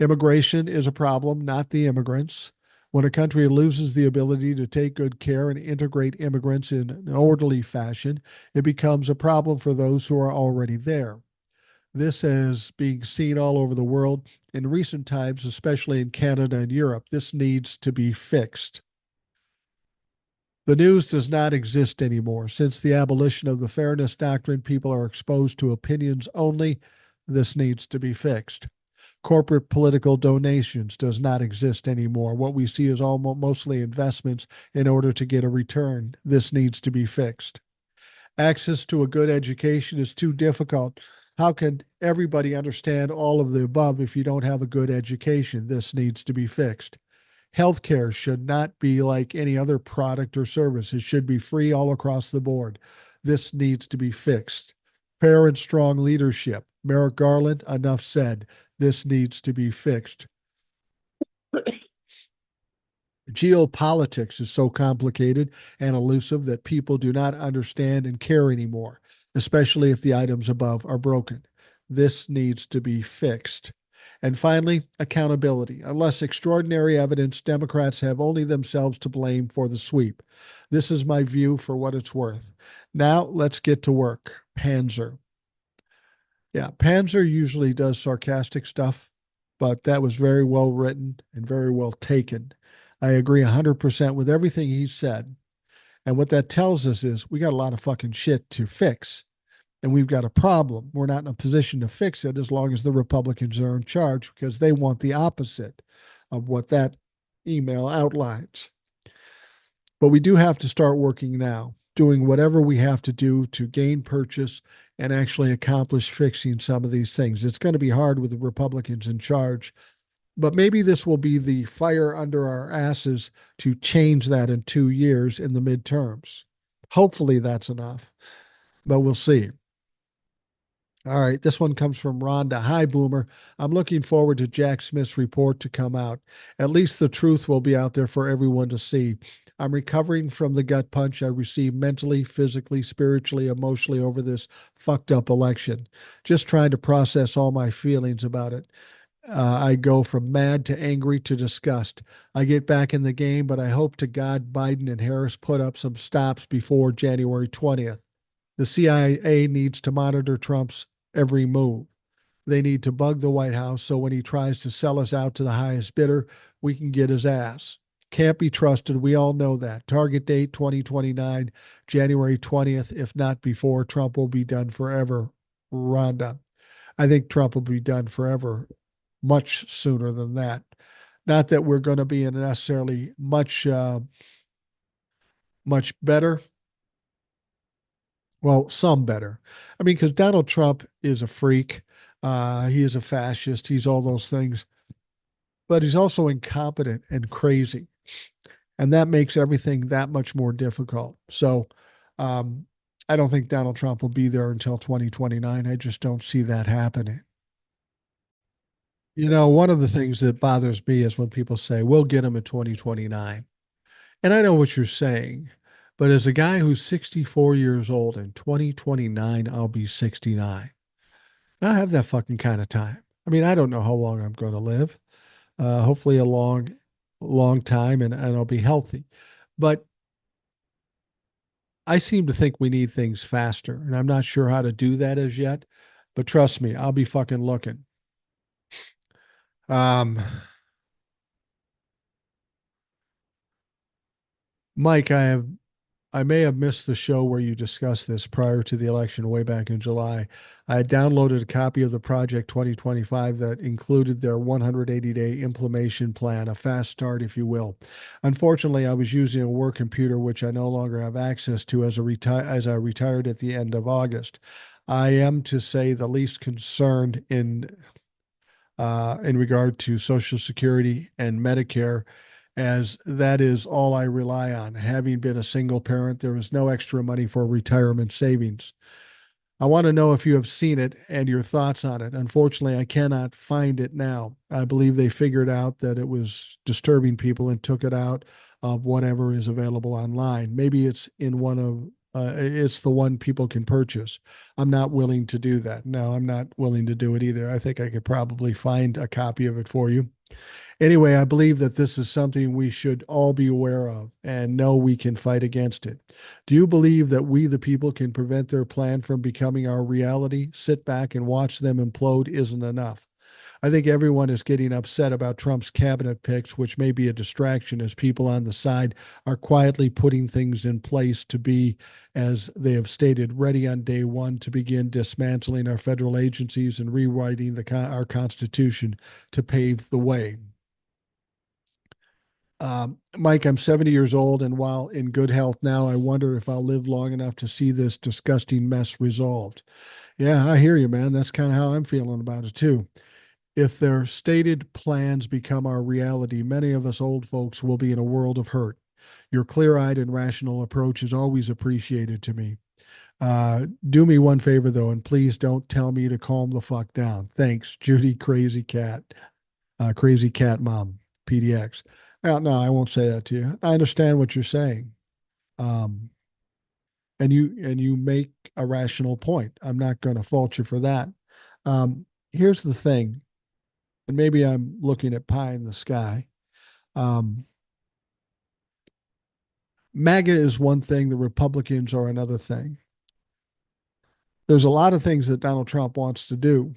Immigration is a problem, not the immigrants. When a country loses the ability to take good care and integrate immigrants in an orderly fashion, it becomes a problem for those who are already there. This is being seen all over the world. In recent times, especially in Canada and Europe, this needs to be fixed. The news does not exist anymore. Since the abolition of the fairness doctrine, people are exposed to opinions only. This needs to be fixed. Corporate political donations does not exist anymore. What we see is almost mostly investments in order to get a return. This needs to be fixed. Access to a good education is too difficult. How can everybody understand all of the above if you don't have a good education? This needs to be fixed. Healthcare should not be like any other product or service. It should be free all across the board. This needs to be fixed. Fair and strong leadership. Merrick Garland, enough said. This needs to be fixed. Geopolitics is so complicated and elusive that people do not understand and care anymore, especially if the items above are broken. This needs to be fixed. And finally, accountability. Unless extraordinary evidence, Democrats have only themselves to blame for the sweep. This is my view for what it's worth. Now, let's get to work. Panzer. Yeah, Panzer usually does sarcastic stuff, but that was very well written and very well taken. I agree 100% with everything he said. And what that tells us is we got a lot of fucking shit to fix. And we've got a problem. We're not in a position to fix it as long as the Republicans are in charge because they want the opposite of what that email outlines. But we do have to start working now, doing whatever we have to do to gain purchase and actually accomplish fixing some of these things. It's going to be hard with the Republicans in charge, but maybe this will be the fire under our asses to change that in 2 years in the midterms. Hopefully that's enough, but we'll see. All right, this one comes from Rhonda. Hi, Boomer. I'm looking forward to Jack Smith's report to come out. At least the truth will be out there for everyone to see. I'm recovering from the gut punch I received mentally, physically, spiritually, emotionally over this fucked up election. Just trying to process all my feelings about it. I go from mad to angry to disgust. I get back in the game, but I hope to God Biden and Harris put up some stops before January 20th. The CIA needs to monitor Trump's every move. They need to bug the White House so when he tries to sell us out to the highest bidder, we can get his ass. Can't be trusted. We all know that. Target date 2029, January 20th. If not before, Trump will be done forever. Rhonda. I think Trump will be done forever much sooner than that. Not that we're going to be in necessarily much better. Well, some better. I mean, because Donald Trump is a freak. He is a fascist. He's all those things. But he's also incompetent and crazy. And that makes everything that much more difficult. So I don't think Donald Trump will be there until 2029. I just don't see that happening. You know, one of the things that bothers me is when people say, we'll get him in 2029. And I know what you're saying, but as a guy who's 64 years old in 2029, I'll be 69. I have that fucking kind of time. I mean, I don't know how long I'm going to live. Hopefully a long time and I'll be healthy. But I seem to think we need things faster, and I'm not sure how to do that as yet. But trust me, I'll be fucking looking. Um, Mike, I may have missed the show where you discussed this prior to the election way back in July. I had downloaded a copy of the Project 2025 that included their 180-day implementation plan, a fast start, if you will. Unfortunately, I was using a work computer which I no longer have access to as I retired at the end of August. I am, to say the least, concerned in regard to Social Security and Medicare, as that is all I rely on. Having been a single parent, there is no extra money for retirement savings. I want to know if you have seen it and your thoughts on it. Unfortunately, I cannot find it now. I believe they figured out that it was disturbing people and took it out of whatever is available online. Maybe it's in one of it's the one people can purchase. I'm not willing to do that. No, I'm not willing to do it either. I think I could probably find a copy of it for you. Anyway, I believe that this is something we should all be aware of and know we can fight against it. Do you believe that we, the people, can prevent their plan from becoming our reality? Sit back and watch them implode isn't enough. I think everyone is getting upset about Trump's cabinet picks, which may be a distraction as people on the side are quietly putting things in place to be, as they have stated, ready on day one to begin dismantling our federal agencies and rewriting our Constitution to pave the way. Mike, I'm 70 years old, and while in good health now, I wonder if I'll live long enough to see this disgusting mess resolved. Yeah, I hear you, man. That's kind of how I'm feeling about it, too. If their stated plans become our reality, many of us old folks will be in a world of hurt. Your clear eyed and rational approach is always appreciated to me. Do me one favor, though, and please don't tell me to calm the fuck down. Thanks, Judy Crazy Cat Mom, PDX. No, I won't say that to you. I understand what you're saying. Um, and you make a rational point. I'm not going to fault you for that. Here's the thing, and maybe I'm looking at pie in the sky. Um, MAGA is one thing, the Republicans are another thing. There's a lot of things that Donald Trump wants to do.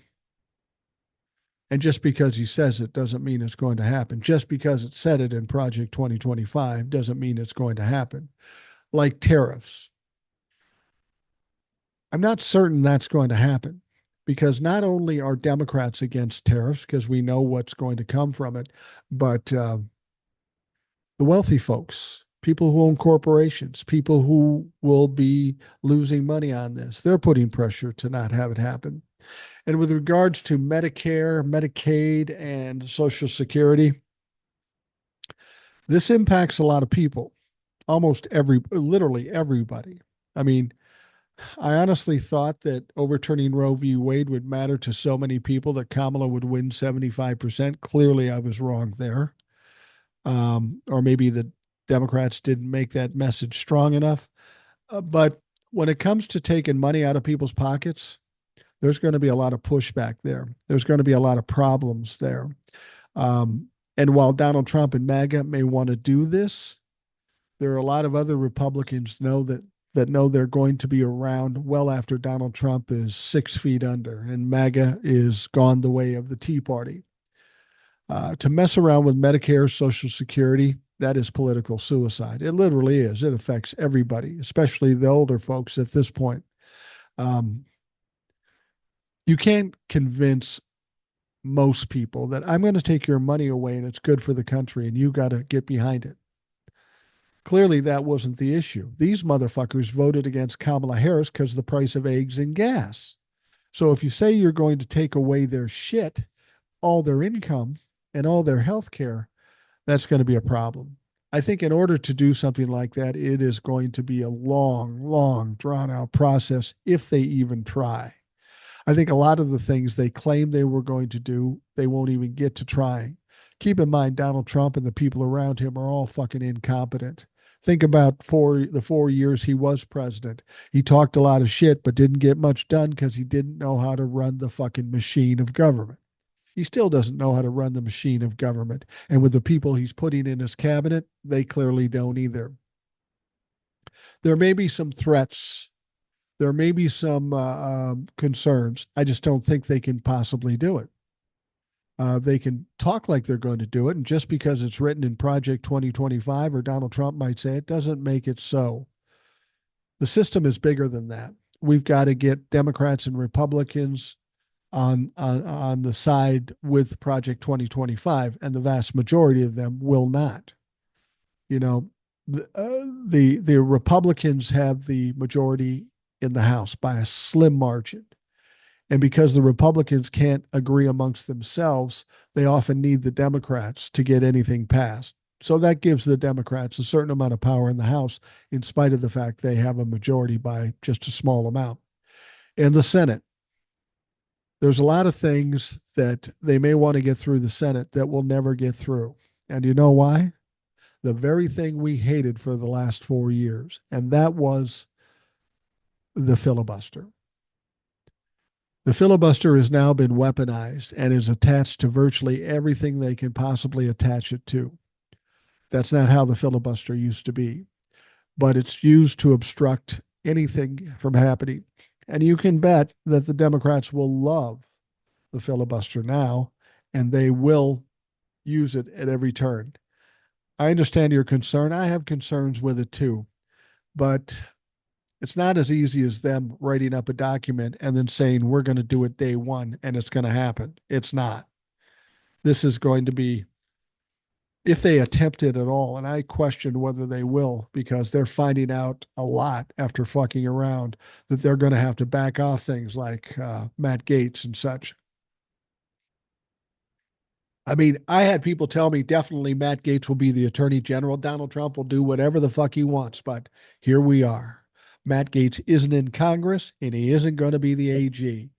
And just because he says it doesn't mean it's going to happen. Just because it said it in Project 2025 doesn't mean it's going to happen. Like tariffs. I'm not certain that's going to happen because not only are Democrats against tariffs because we know what's going to come from it, but the wealthy folks, people who own corporations, people who will be losing money on this, they're putting pressure to not have it happen. And with regards to Medicare, Medicaid, and Social Security, this impacts a lot of people, literally everybody. I mean, I honestly thought that overturning Roe v. Wade would matter to so many people that Kamala would win 75%. Clearly, I was wrong there. Or maybe the Democrats didn't make that message strong enough. But when it comes to taking money out of people's pockets, there's going to be a lot of pushback there. There's going to be a lot of problems there. And while Donald Trump and MAGA may want to do this, there are a lot of other Republicans that know they're going to be around well after Donald Trump is 6 feet under and MAGA is gone the way of the Tea Party. To mess around with Medicare, Social Security, that is political suicide. It literally is. It affects everybody, especially the older folks at this point. Um, you can't convince most people that I'm going to take your money away and it's good for the country and you got to get behind it. Clearly, that wasn't the issue. These motherfuckers voted against Kamala Harris because of the price of eggs and gas. So if you say you're going to take away their shit, all their income, and all their health care, that's going to be a problem. I think in order to do something like that, it is going to be a long, long, drawn out process if they even try. I think a lot of the things they claim they were going to do, they won't even get to trying. Keep in mind, Donald Trump and the people around him are all fucking incompetent. Think about the 4 years he was president. He talked a lot of shit, but didn't get much done because he didn't know how to run the fucking machine of government. He still doesn't know how to run the machine of government. And with the people he's putting in his cabinet, they clearly don't either. There may be some threats. There may be some concerns. I just don't think they can possibly do it. They can talk like they're going to do it, and just because it's written in Project 2025 or Donald Trump might say it doesn't make it so. The system is bigger than that. We've got to get Democrats and Republicans on the side with Project 2025, and the vast majority of them will not. You know, the Republicans have the majority in the House by a slim margin. And because the Republicans can't agree amongst themselves, they often need the Democrats to get anything passed. So that gives the Democrats a certain amount of power in the House, in spite of the fact they have a majority by just a small amount. In the Senate, there's a lot of things that they may want to get through the Senate that will never get through. And you know why? The very thing we hated for the last 4 years, and that was the filibuster. The filibuster has now been weaponized and is attached to virtually everything they can possibly attach it to. That's not how the filibuster used to be, but it's used to obstruct anything from happening. And you can bet that the Democrats will love the filibuster now, and they will use it at every turn. I understand your concern. I have concerns with it too, but it's not as easy as them writing up a document and then saying, we're going to do it day one and it's going to happen. It's not. This is going to be, if they attempt it at all, and I question whether they will, because they're finding out a lot after fucking around, that they're going to have to back off things like Matt Gaetz and such. I mean, I had people tell me definitely Matt Gaetz will be the attorney general. Donald Trump will do whatever the fuck he wants. But here we are. Matt Gaetz isn't in Congress and he isn't going to be the AG.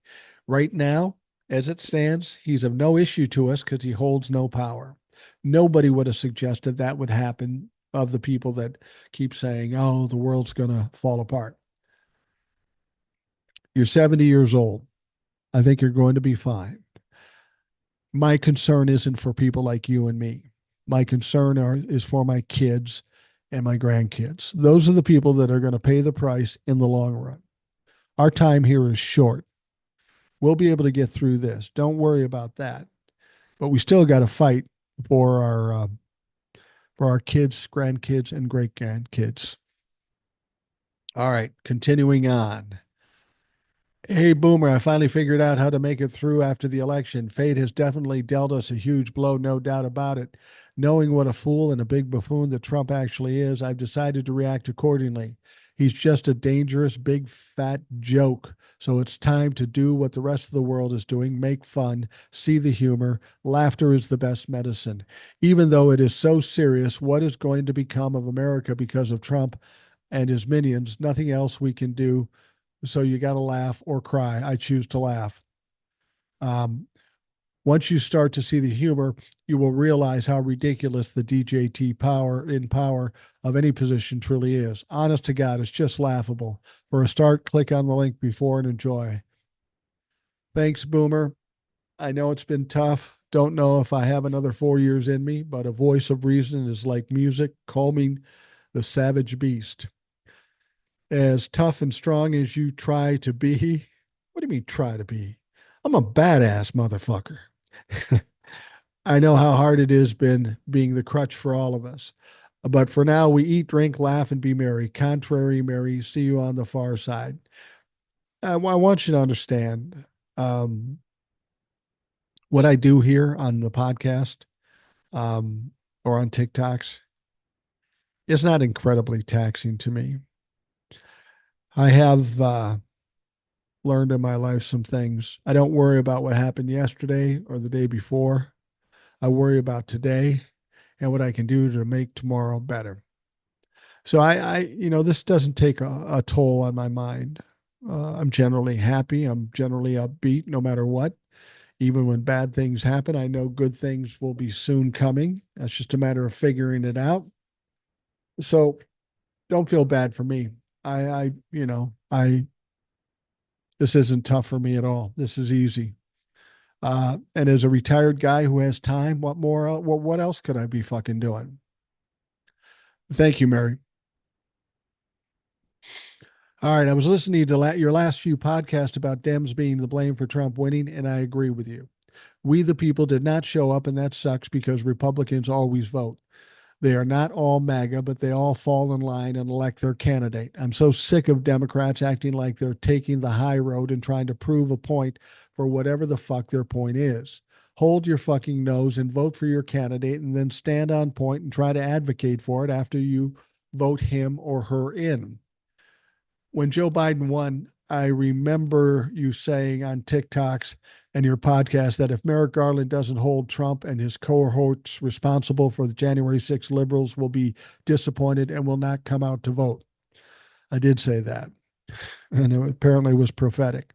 Right now, as it stands, he's of no issue to us because he holds no power. Nobody would have suggested that would happen, of the people that keep saying, oh, the world's going to fall apart. You're 70 years old. I think you're going to be fine. My concern isn't for people like you and me. My concern is for my kids and my grandkids. Those are the people that are going to pay the price in the long run. Our time here is short. We'll be able to get through this. Don't worry about that. But we still got to fight for our kids, grandkids, and great grandkids. All right, continuing on. Hey, Boomer, I finally figured out how to make it through after the election. Fate has definitely dealt us a huge blow, no doubt about it. Knowing what a fool and a big buffoon that Trump actually is, I've decided to react accordingly. He's just a dangerous, big, fat joke. So it's time to do what the rest of the world is doing, make fun, see the humor. Laughter is the best medicine. Even though it is so serious, what is going to become of America because of Trump and his minions? Nothing else we can do, so you got to laugh or cry. I choose to laugh. Um, Once you start to see the humor, you will realize how ridiculous the DJT power of any position truly is. Honest to God, it's just laughable. For a start, click on the link before and enjoy. Thanks, Boomer. I know it's been tough. Don't know if I have another 4 years in me, but a voice of reason is like music calming the savage beast. As tough and strong as you try to be, what do you mean try to be? I'm a badass motherfucker. I know how hard it has been being the crutch for all of us. But for now, we eat, drink, laugh, and be merry. Contrary, Mary, see you on the far side. I want you to understand um, what I do here on the podcast um, or on TikToks. It's not incredibly taxing to me. I have learned in my life some things. I don't worry about what happened yesterday or the day before. I worry about today and what I can do to make tomorrow better. So this doesn't take a toll on my mind. I'm generally happy. I'm generally upbeat no matter what. Even when bad things happen, I know good things will be soon coming. That's just a matter of figuring it out. So don't feel bad for me. This isn't tough for me at all. This is easy. And as a retired guy who has time, what more? What else could I be fucking doing? Thank you, Mary. All right, I was listening to your last few podcasts about Dems being the blame for Trump winning, and I agree with you. We, the people, did not show up, and that sucks because Republicans always vote. They are not all MAGA, but they all fall in line and elect their candidate. I'm so sick of Democrats acting like they're taking the high road and trying to prove a point for whatever the fuck their point is. Hold your fucking nose and vote for your candidate and then stand on point and try to advocate for it after you vote him or her in. When Joe Biden won, I remember you saying on TikToks and your podcast that if Merrick Garland doesn't hold Trump and his cohorts responsible for the January 6th liberals will be disappointed and will not come out to vote. I did say that. And it apparently was prophetic.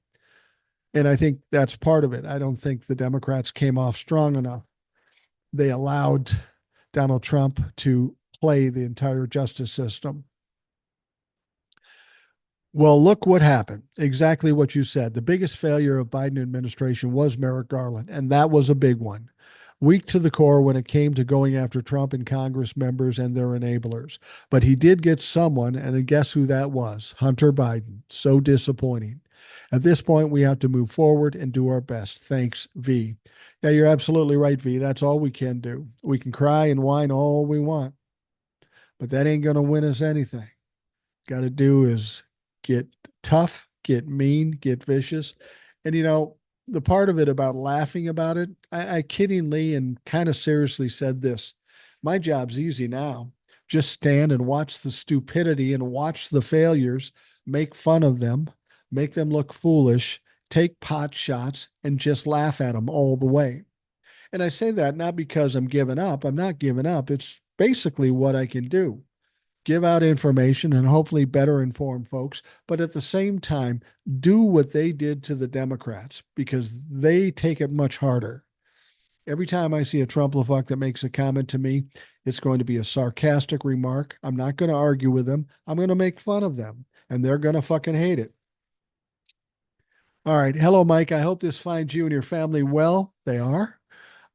And I think that's part of it. I don't think the Democrats came off strong enough. They allowed Donald Trump to play the entire justice system. Well, look what happened. Exactly what you said. The biggest failure of Biden administration was Merrick Garland, and that was a big one. Weak to the core when it came to going after Trump and Congress members and their enablers. But he did get someone, and guess who that was? Hunter Biden. So disappointing. At this point, we have to move forward and do our best. Thanks, V. Yeah, you're absolutely right, V. That's all we can do. We can cry and whine all we want, but that ain't going to win us anything. Got to do is get tough, get mean, get vicious. And, the part of it about laughing about it, I kiddingly and kind of seriously said this. My job's easy now. Just stand and watch the stupidity and watch the failures, make fun of them, make them look foolish, take pot shots, and just laugh at them all the way. And I say that not because I'm giving up. I'm not giving up. It's basically what I can do. Give out information and hopefully better inform folks, but at the same time, do what they did to the Democrats because they take it much harder. Every time I see a Trumplefuck that makes a comment to me, it's going to be a sarcastic remark. I'm not going to argue with them. I'm going to make fun of them, and they're going to fucking hate it. All right. Hello, Mike. I hope this finds you and your family well. They are.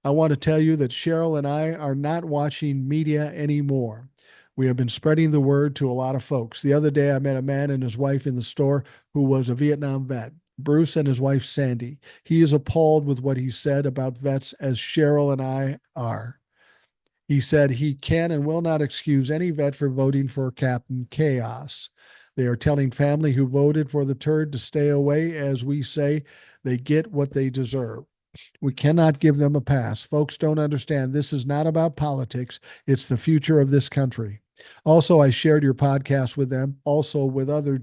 I want to tell you that Cheryl and I are not watching media anymore. We have been spreading the word to a lot of folks. The other day, I met a man and his wife in the store who was a Vietnam vet, Bruce and his wife, Sandy. He is appalled with what he said about vets, as Cheryl and I are. He said he can and will not excuse any vet for voting for Captain Chaos. They are telling family who voted for the turd to stay away. As we say, they get what they deserve. We cannot give them a pass. Folks don't understand. This is not about politics. It's the future of this country. Also, I shared your podcast with them, also with other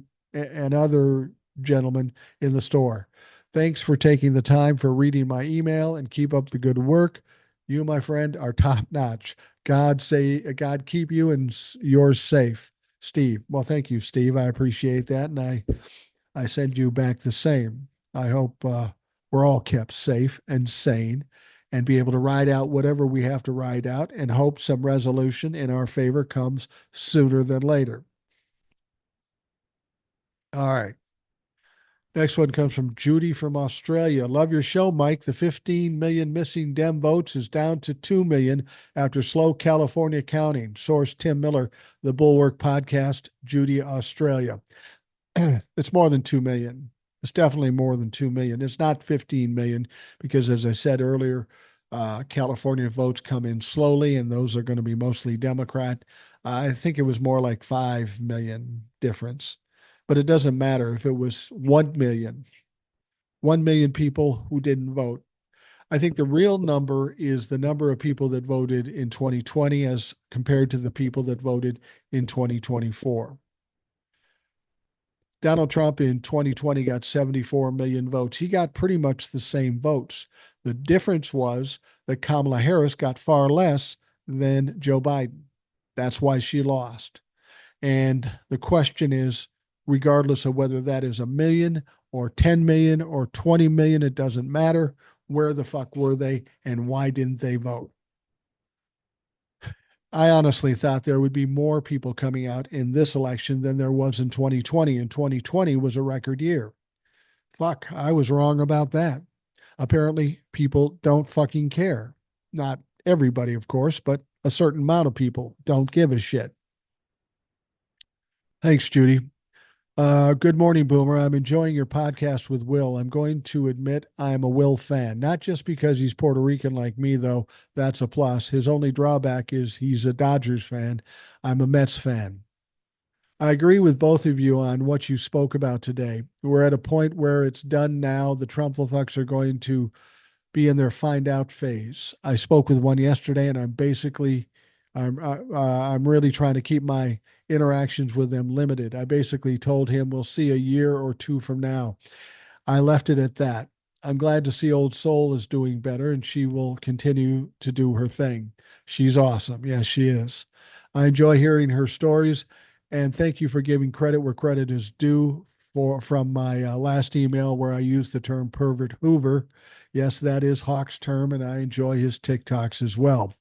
gentlemen in the store. Thanks for taking the time for reading my email and keep up the good work. You, my friend, are top notch. God keep you and yours safe, Steve. Well, thank you, Steve. I appreciate that, and I send you back the same. I hope we're all kept safe and sane and be able to ride out whatever we have to ride out and hope some resolution in our favor comes sooner than later. All right. Next one comes from Judy from Australia. Love your show, Mike. The 15 million missing Dem votes is down to 2 million after slow California counting. Source Tim Miller, the Bulwark Podcast, Judy, Australia. It's more than 2 million. It's definitely more than 2 million. It's not 15 million because, as I said earlier, California votes come in slowly, and those are going to be mostly Democrat. I think it was more like 5 million difference, but it doesn't matter if it was 1 million, 1 million people who didn't vote. I think the real number is the number of people that voted in 2020 as compared to the people that voted in 2024. Donald Trump in 2020 got 74 million votes. He got pretty much the same votes. The difference was that Kamala Harris got far less than Joe Biden. That's why she lost. And the question is, regardless of whether that is a million or 10 million or 20 million, it doesn't matter. Where the fuck were they and why didn't they vote? I honestly thought there would be more people coming out in this election than there was in 2020, and 2020 was a record year. Fuck, I was wrong about that. Apparently, people don't fucking care. Not everybody, of course, but a certain amount of people don't give a shit. Thanks, Judy. Good morning, Boomer. I'm enjoying your podcast with Will. I'm going to admit I'm a Will fan, not just because he's Puerto Rican like me, though that's a plus. His only drawback is he's a Dodgers fan. I'm a Mets fan. I agree with both of you on what you spoke about today. We're at a point where it's done now. The Trumplefucks are going to be in their find out phase. I spoke with one yesterday, and I'm really trying to keep my interactions with them limited. I basically told him we'll see a year or two from now. I left it at that. I'm glad to see Old Soul is doing better and she will continue to do her thing. She's awesome. Yes, she is. I enjoy hearing her stories and thank you for giving credit where credit is due for from my last email where I used the term pervert Hoover. Yes, that is Hawk's term and I enjoy his TikToks as well.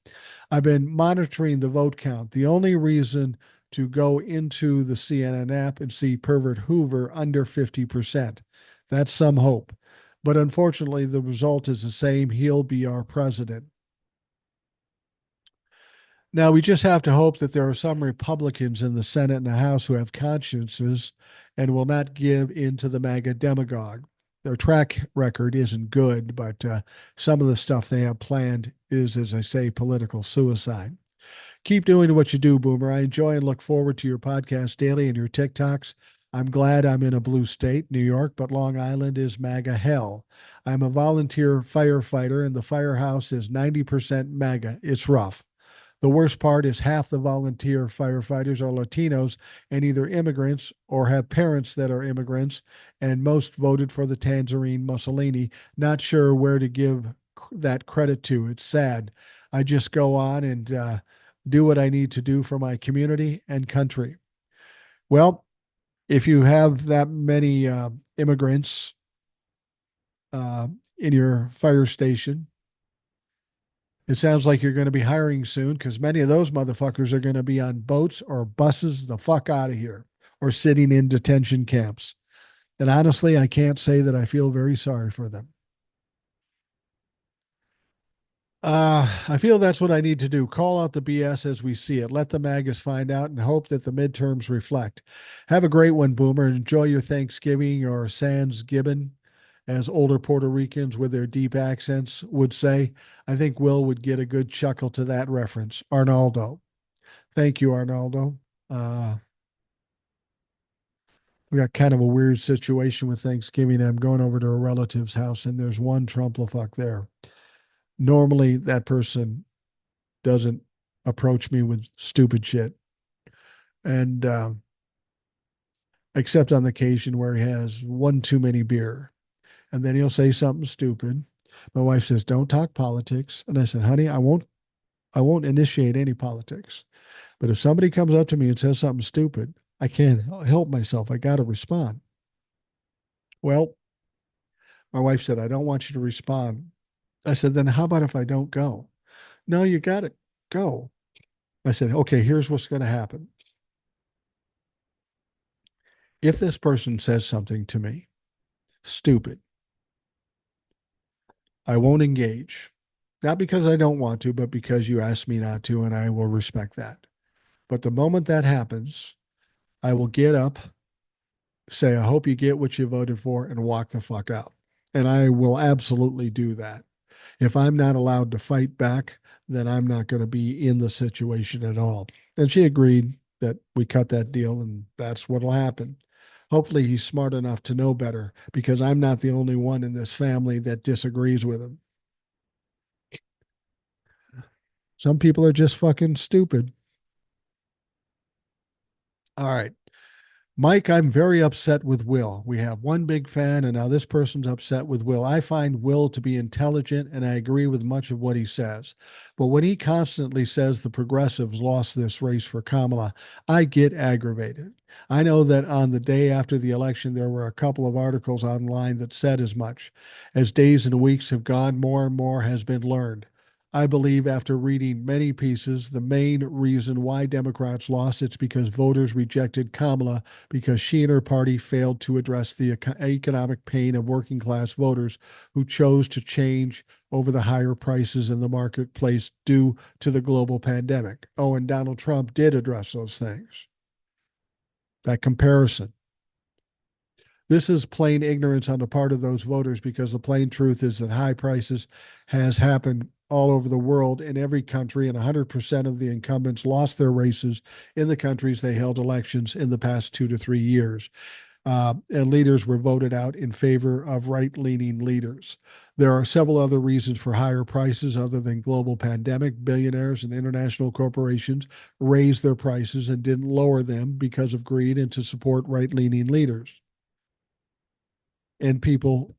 I've been monitoring the vote count. The only reason to go into the CNN app and see pervert Hoover under 50%. That's some hope. But unfortunately, the result is the same. He'll be our president. Now, we just have to hope that there are some Republicans in the Senate and the House who have consciences and will not give in to the MAGA demagogue. Their track record isn't good, but some of the stuff they have planned is, as I say, political suicide. Keep doing what you do, Boomer. I enjoy and look forward to your podcast daily and your TikToks. I'm glad I'm in a blue state, New York, but Long Island is MAGA hell. I'm a volunteer firefighter, and the firehouse is 90% MAGA. It's rough. The worst part is half the volunteer firefighters are Latinos and either immigrants or have parents that are immigrants, and most voted for the Tangerine Mussolini. Not sure where to give that credit to. It's sad. I just go on and do what I need to do for my community and country. Well, if you have that many immigrants uh, in your fire station, it sounds like you're going to be hiring soon because many of those motherfuckers are going to be on boats or buses the fuck out of here or sitting in detention camps. And honestly, I can't say that I feel very sorry for them. I feel that's what I need to do. Call out the BS as we see it. Let the MAGAs find out and hope that the midterms reflect. Have a great one, Boomer. Enjoy your Thanksgiving or Sans Gibbon, as older Puerto Ricans with their deep accents would say. I think Will would get a good chuckle to that reference. Arnaldo. Thank you, Arnaldo. Uh, we got kind of a weird situation with Thanksgiving. I'm going over to a relative's house and there's one Trumplefuck there. Normally, that person doesn't approach me with stupid shit. And except on the occasion where he has one too many beer. And then he'll say something stupid. My wife says, "Don't talk politics." And I said, "Honey, I won't initiate any politics. But if somebody comes up to me and says something stupid, I can't help myself. I got to respond." Well, my wife said, "I don't want you to respond." I said, "Then how about if I don't go?" "No, you got to go." I said, "Okay, here's what's going to happen. If this person says something to me stupid, I won't engage. Not because I don't want to, but because you asked me not to, and I will respect that. But the moment that happens, I will get up, say, I hope you get what you voted for, and walk the fuck out. And I will absolutely do that. If I'm not allowed to fight back, then I'm not going to be in the situation at all. And she agreed that we cut that deal, and that's what'll happen. Hopefully, he's smart enough to know better because I'm not the only one in this family that disagrees with him. Some people are just fucking stupid. All right. Mike, I'm very upset with Will. We have one big fan, and now this person's upset with Will. I find Will to be intelligent, and I agree with much of what he says. But when he constantly says the progressives lost this race for Kamala, I get aggravated. I know that on the day after the election, there were a couple of articles online that said as much. As days and weeks have gone, more and more has been learned. I believe after reading many pieces, the main reason why Democrats lost it's because voters rejected Kamala because she and her party failed to address the economic pain of working class voters who chose to change over the higher prices in the marketplace due to the global pandemic. Oh, and Donald Trump did address those things. That comparison. This is plain ignorance on the part of those voters because the plain truth is that high prices has happened all over the world in every country, and 100% of the incumbents lost their races in the countries they held elections in the past 2 to 3 years. And leaders were voted out in favor of right leaning leaders. There are several other reasons for higher prices other than global pandemic. Billionaires and international corporations raised their prices and didn't lower them because of greed and to support right leaning leaders. And people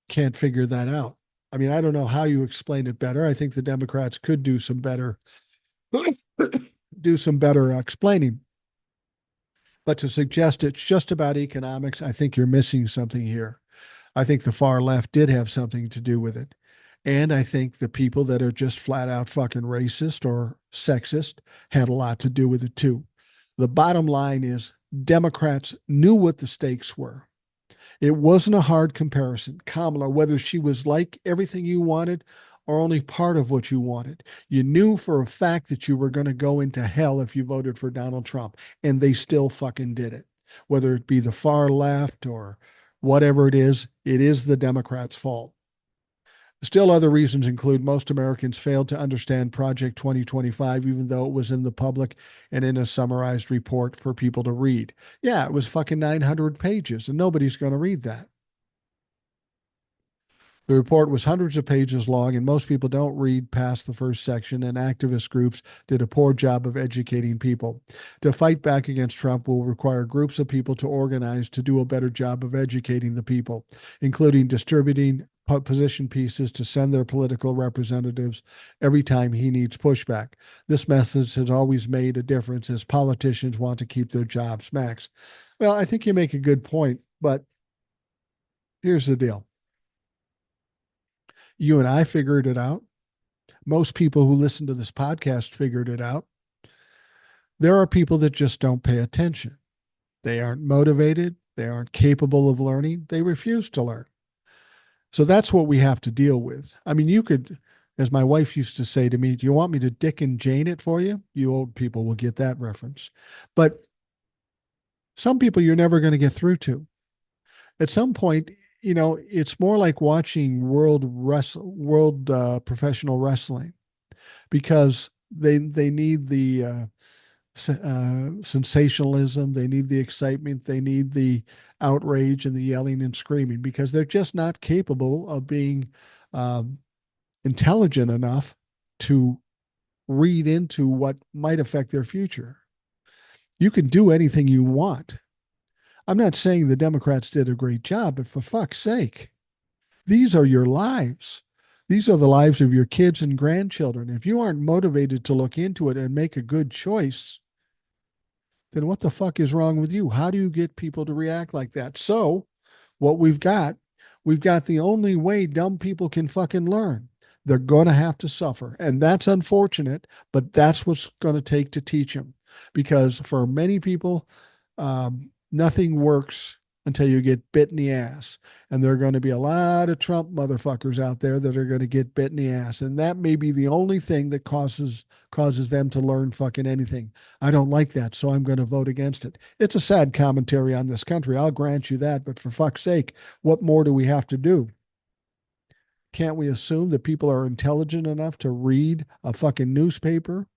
can't figure that out. I mean, I don't know how you explain it better. I think the Democrats could do some better explaining. But to suggest it's just about economics, I think you're missing something here. I think the far left did have something to do with it. And I think the people that are just flat out fucking racist or sexist had a lot to do with it too. The bottom line is Democrats knew what the stakes were. It wasn't a hard comparison. Kamala, whether she was like everything you wanted or only part of what you wanted, you knew for a fact that you were going to go into hell if you voted for Donald Trump, and they still fucking did it. Whether it be the far left or whatever it is the Democrats' fault. Still, other reasons include most Americans failed to understand Project 2025, even though it was in the public and in a summarized report for people to read. Yeah, it was fucking 900 pages, and nobody's going to read that. The report was hundreds of pages long, and most people don't read past the first section, and activist groups did a poor job of educating people. To fight back against Trump will require groups of people to organize to do a better job of educating the people, including distributing position pieces to send their political representatives every time he needs pushback. This message has always made a difference as politicians want to keep their jobs max. Well, I think you make a good point, but here's the deal. You and I figured it out. Most people who listen to this podcast figured it out. There are people that just don't pay attention. They aren't motivated. They aren't capable of learning. They refuse to learn. So that's what we have to deal with. I mean, you could, as my wife used to say to me, do you want me to Dick and Jane it for you? You old people will get that reference. But some people you're never going to get through to. At some point, it's more like watching world professional wrestling because they need the sensationalism, they need the excitement, they need the outrage and the yelling and screaming because they're just not capable of being intelligent enough to read into what might affect their future. You can do anything you want. I'm not saying the Democrats did a great job, but for fuck's sake, these are your lives. These are the lives of your kids and grandchildren. If you aren't motivated to look into it and make a good choice, then what the fuck is wrong with you? How do you get people to react like that? So, what we've got the only way dumb people can fucking learn. They're going to have to suffer. And that's unfortunate, but that's what's going to take to teach them. Because for many people, nothing works until you get bit in the ass. And there are going to be a lot of Trump motherfuckers out there that are going to get bit in the ass. And that may be the only thing that causes them to learn fucking anything. I don't like that, so I'm going to vote against it. It's a sad commentary on this country. I'll grant you that. But for fuck's sake, what more do we have to do? Can't we assume that people are intelligent enough to read a fucking newspaper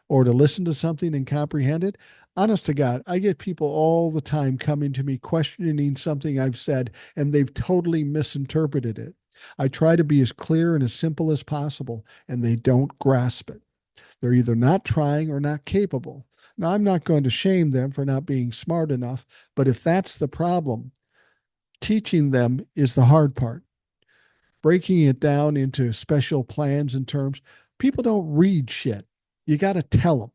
or to listen to something and comprehend it? Honest to God, I get people all the time coming to me questioning something I've said, and they've totally misinterpreted it. I try to be as clear and as simple as possible, and they don't grasp it. They're either not trying or not capable. Now, I'm not going to shame them for not being smart enough, but if that's the problem, teaching them is the hard part. Breaking it down into special plans and terms, people don't read shit. You got to tell them.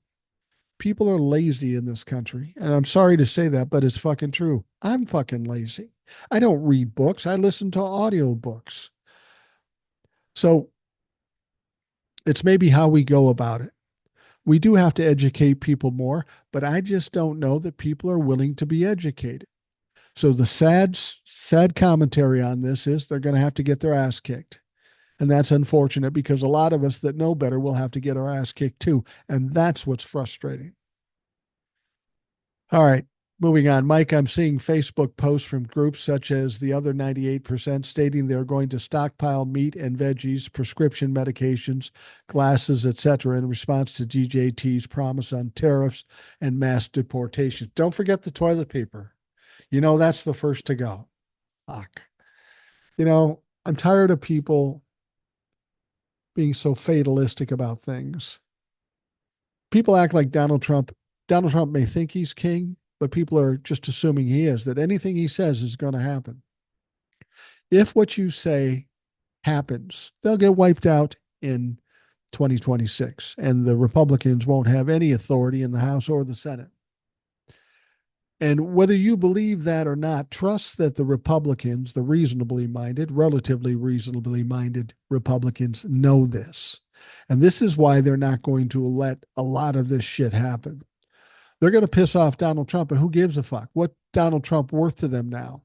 People are lazy in this country. And I'm sorry to say that, but it's fucking true. I'm fucking lazy. I don't read books. I listen to audio books. So it's maybe how we go about it. We do have to educate people more, but I just don't know that people are willing to be educated. So the sad commentary on this is they're going to have to get their ass kicked. And that's unfortunate because a lot of us that know better will have to get our ass kicked too. And that's what's frustrating. All right. Moving on, Mike, I'm seeing Facebook posts from groups such as the other 98% stating they're going to stockpile meat and veggies, prescription medications, glasses, etc., in response to DJT's promise on tariffs and mass deportation. Don't forget the toilet paper. That's the first to go. Fuck. I'm tired of people being so fatalistic about things. People act like Donald Trump may think he's king, but people are just assuming he is, that anything he says is going to happen. If what you say happens, they'll get wiped out in 2026, and the Republicans won't have any authority in the House or the Senate. And whether you believe that or not, trust that the Republicans, the relatively reasonably minded Republicans, know this. And this is why they're not going to let a lot of this shit happen. They're going to piss off Donald Trump, and who gives a fuck? What Donald Trump worth to them now?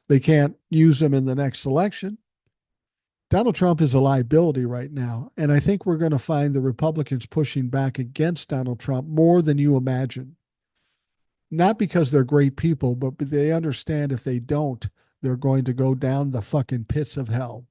They can't use him in the next election. Donald Trump is a liability right now. And I think we're going to find the Republicans pushing back against Donald Trump more than you imagine. Not because they're great people, but they understand if they don't, they're going to go down the fucking pits of hell.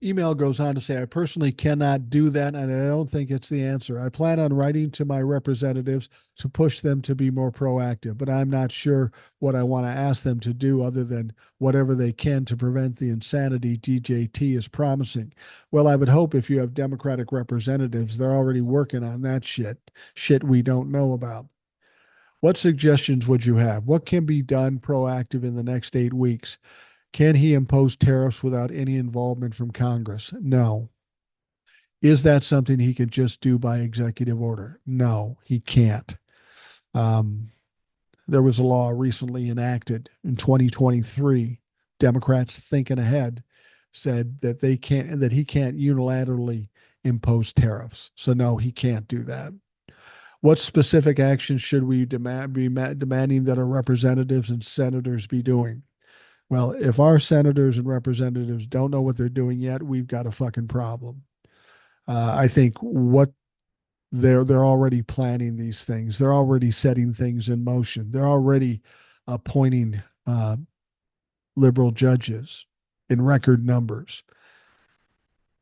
Email goes on to say, I personally cannot do that, and I don't think it's the answer. I plan on writing to my representatives to push them to be more proactive, but I'm not sure what I want to ask them to do other than whatever they can to prevent the insanity DJT is promising. Well, I would hope if you have Democratic representatives, they're already working on that shit we don't know about. What suggestions would you have? What can be done proactive in the next 8 weeks? Can he impose tariffs without any involvement from Congress? No. Is that something he can just do by executive order? No, he can't. There was a law recently enacted in 2023. Democrats thinking ahead said that he can't unilaterally impose tariffs. So no, he can't do that. What specific actions should we demanding that our representatives and senators be doing? Well, if our senators and representatives don't know what they're doing yet, we've got a fucking problem. I think what they're already planning these things. They're already setting things in motion. They're already appointing liberal judges in record numbers.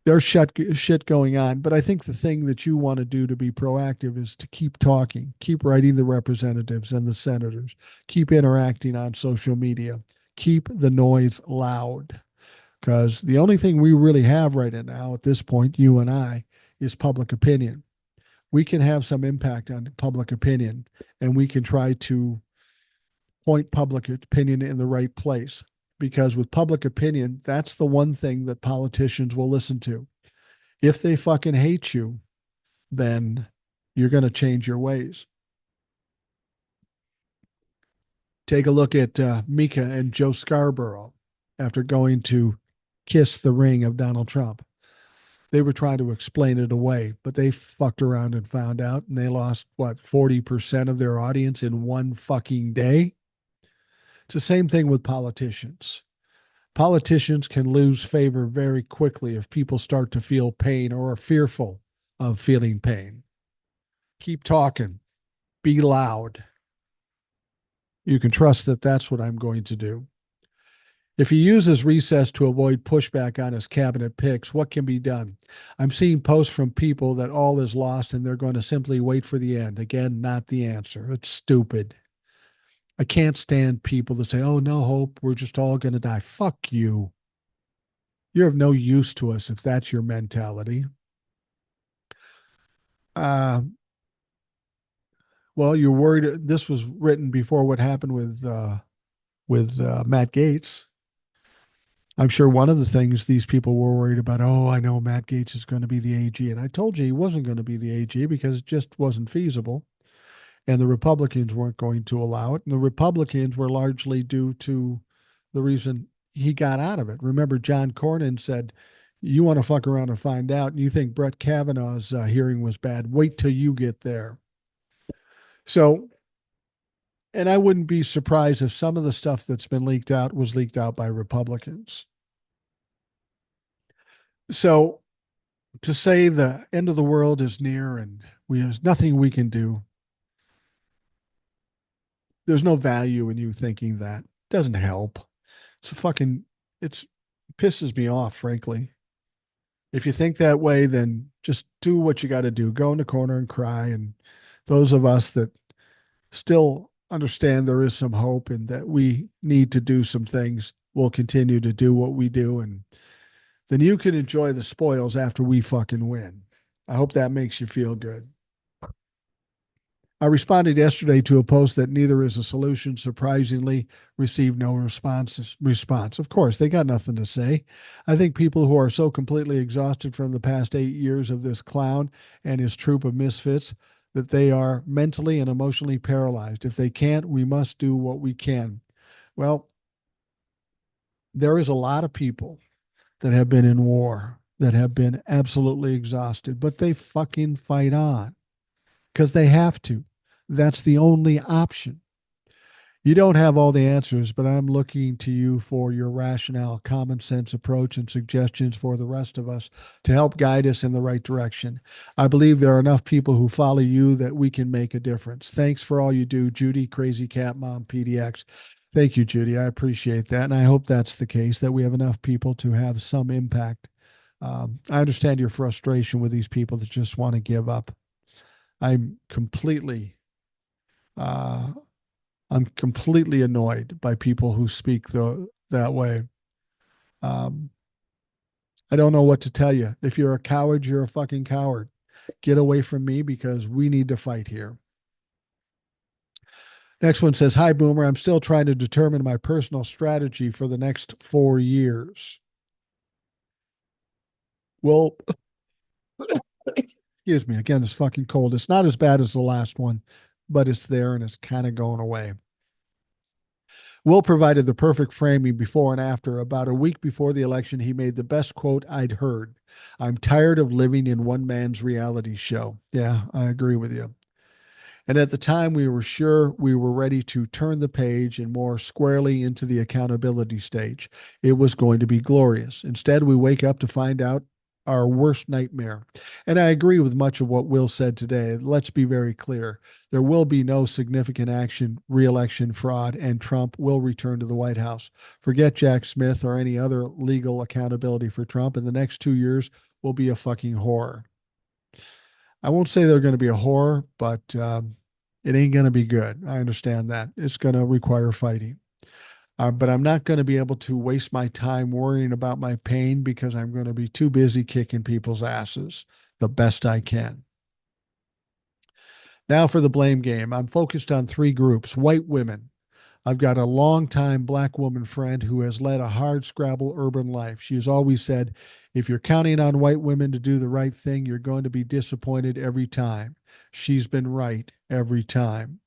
There's shit going on, but I think the thing that you want to do to be proactive is to keep talking, keep writing the representatives and the senators, keep interacting on social media, keep the noise loud, because the only thing we really have right now at this point, you and I, is public opinion. We can have some impact on public opinion, and we can try to point public opinion in the right place, because with public opinion, that's the one thing that politicians will listen to. If they fucking hate you, then you're going to change your ways. Take a look at Mika and Joe Scarborough after going to kiss the ring of Donald Trump. They were trying to explain it away, but they fucked around and found out, and they lost, 40% of their audience in one fucking day? It's the same thing with politicians. Politicians can lose favor very quickly if people start to feel pain or are fearful of feeling pain. Keep talking. Be loud. You can trust that that's what I'm going to do. If he uses recess to avoid pushback on his cabinet picks, what can be done? I'm seeing posts from people that all is lost and they're going to simply wait for the end. Again, not the answer. It's stupid. I can't stand people that say, oh, no hope. We're just all going to die. Fuck you. You're of no use to us if that's your mentality. Well, you're worried. This was written before what happened with Matt Gaetz. I'm sure one of the things these people were worried about, oh, I know Matt Gaetz is going to be the AG. And I told you he wasn't going to be the AG because it just wasn't feasible. And the Republicans weren't going to allow it. And the Republicans were largely due to the reason he got out of it. Remember, John Cornyn said, you want to fuck around and find out. And you think Brett Kavanaugh's hearing was bad. Wait till you get there. So, and I wouldn't be surprised if some of the stuff that's been leaked out was leaked out by Republicans. So to say the end of the world is near and there's nothing we can do, There's no value in you thinking that. It doesn't help. It's a fucking, it's, it pisses me off, frankly. If you think that way, then just do what you got to do. Go in the corner and cry. And those of us that still understand there is some hope and that we need to do some things, will continue to do what we do. And then you can enjoy the spoils after we fucking win. I hope that makes you feel good. I responded yesterday to a post that neither is a solution. Surprisingly, received no response. Of course, they got nothing to say. I think people who are so completely exhausted from the past 8 years of this clown and his troop of misfits that they are mentally and emotionally paralyzed. If they can't, we must do what we can. Well, there is a lot of people that have been in war that have been absolutely exhausted, but they fucking fight on because they have to. That's the only option. You don't have all the answers, but I'm looking to you for your rationale, common sense approach, and suggestions for the rest of us to help guide us in the right direction. I believe there are enough people who follow you that we can make a difference. Thanks for all you do, Judy, Crazy Cat Mom, PDX. Thank you, Judy. I appreciate that. And I hope that's the case, that we have enough people to have some impact. I understand your frustration with these people that just want to give up. I'm completely uh, I'm completely annoyed by people who speak that way. Um, I don't know what to tell you. If you're a coward, you're a fucking coward. Get away from me because we need to fight here. Next one says, Hi, Boomer. I'm still trying to determine my personal strategy for the next 4 years. Well, excuse me. Again, this fucking cold. It's not as bad as the last one, but it's there and it's kind of going away. Will provided the perfect framing before and after. About a week before the election, he made the best quote I'd heard. I'm tired of living in one man's reality show. Yeah, I agree with you. And at the time, we were sure we were ready to turn the page and more squarely into the accountability stage. It was going to be glorious. Instead, we wake up to find out our worst nightmare. And I agree with much of what Will said today. Let's be very clear. There will be no significant action, re-election fraud, and Trump will return to the White House. Forget Jack Smith or any other legal accountability for Trump. And the next 2 years will be a fucking horror. I won't say they're going to be a horror, but it ain't going to be good. I understand that. It's going to require fighting. But I'm not going to be able to waste my time worrying about my pain because I'm going to be too busy kicking people's asses the best I can. Now for the blame game. I'm focused on three groups. White women. I've got a longtime black woman friend who has led a hard scrabble urban life. She has always said, if you're counting on white women to do the right thing, you're going to be disappointed every time. She's been right every time.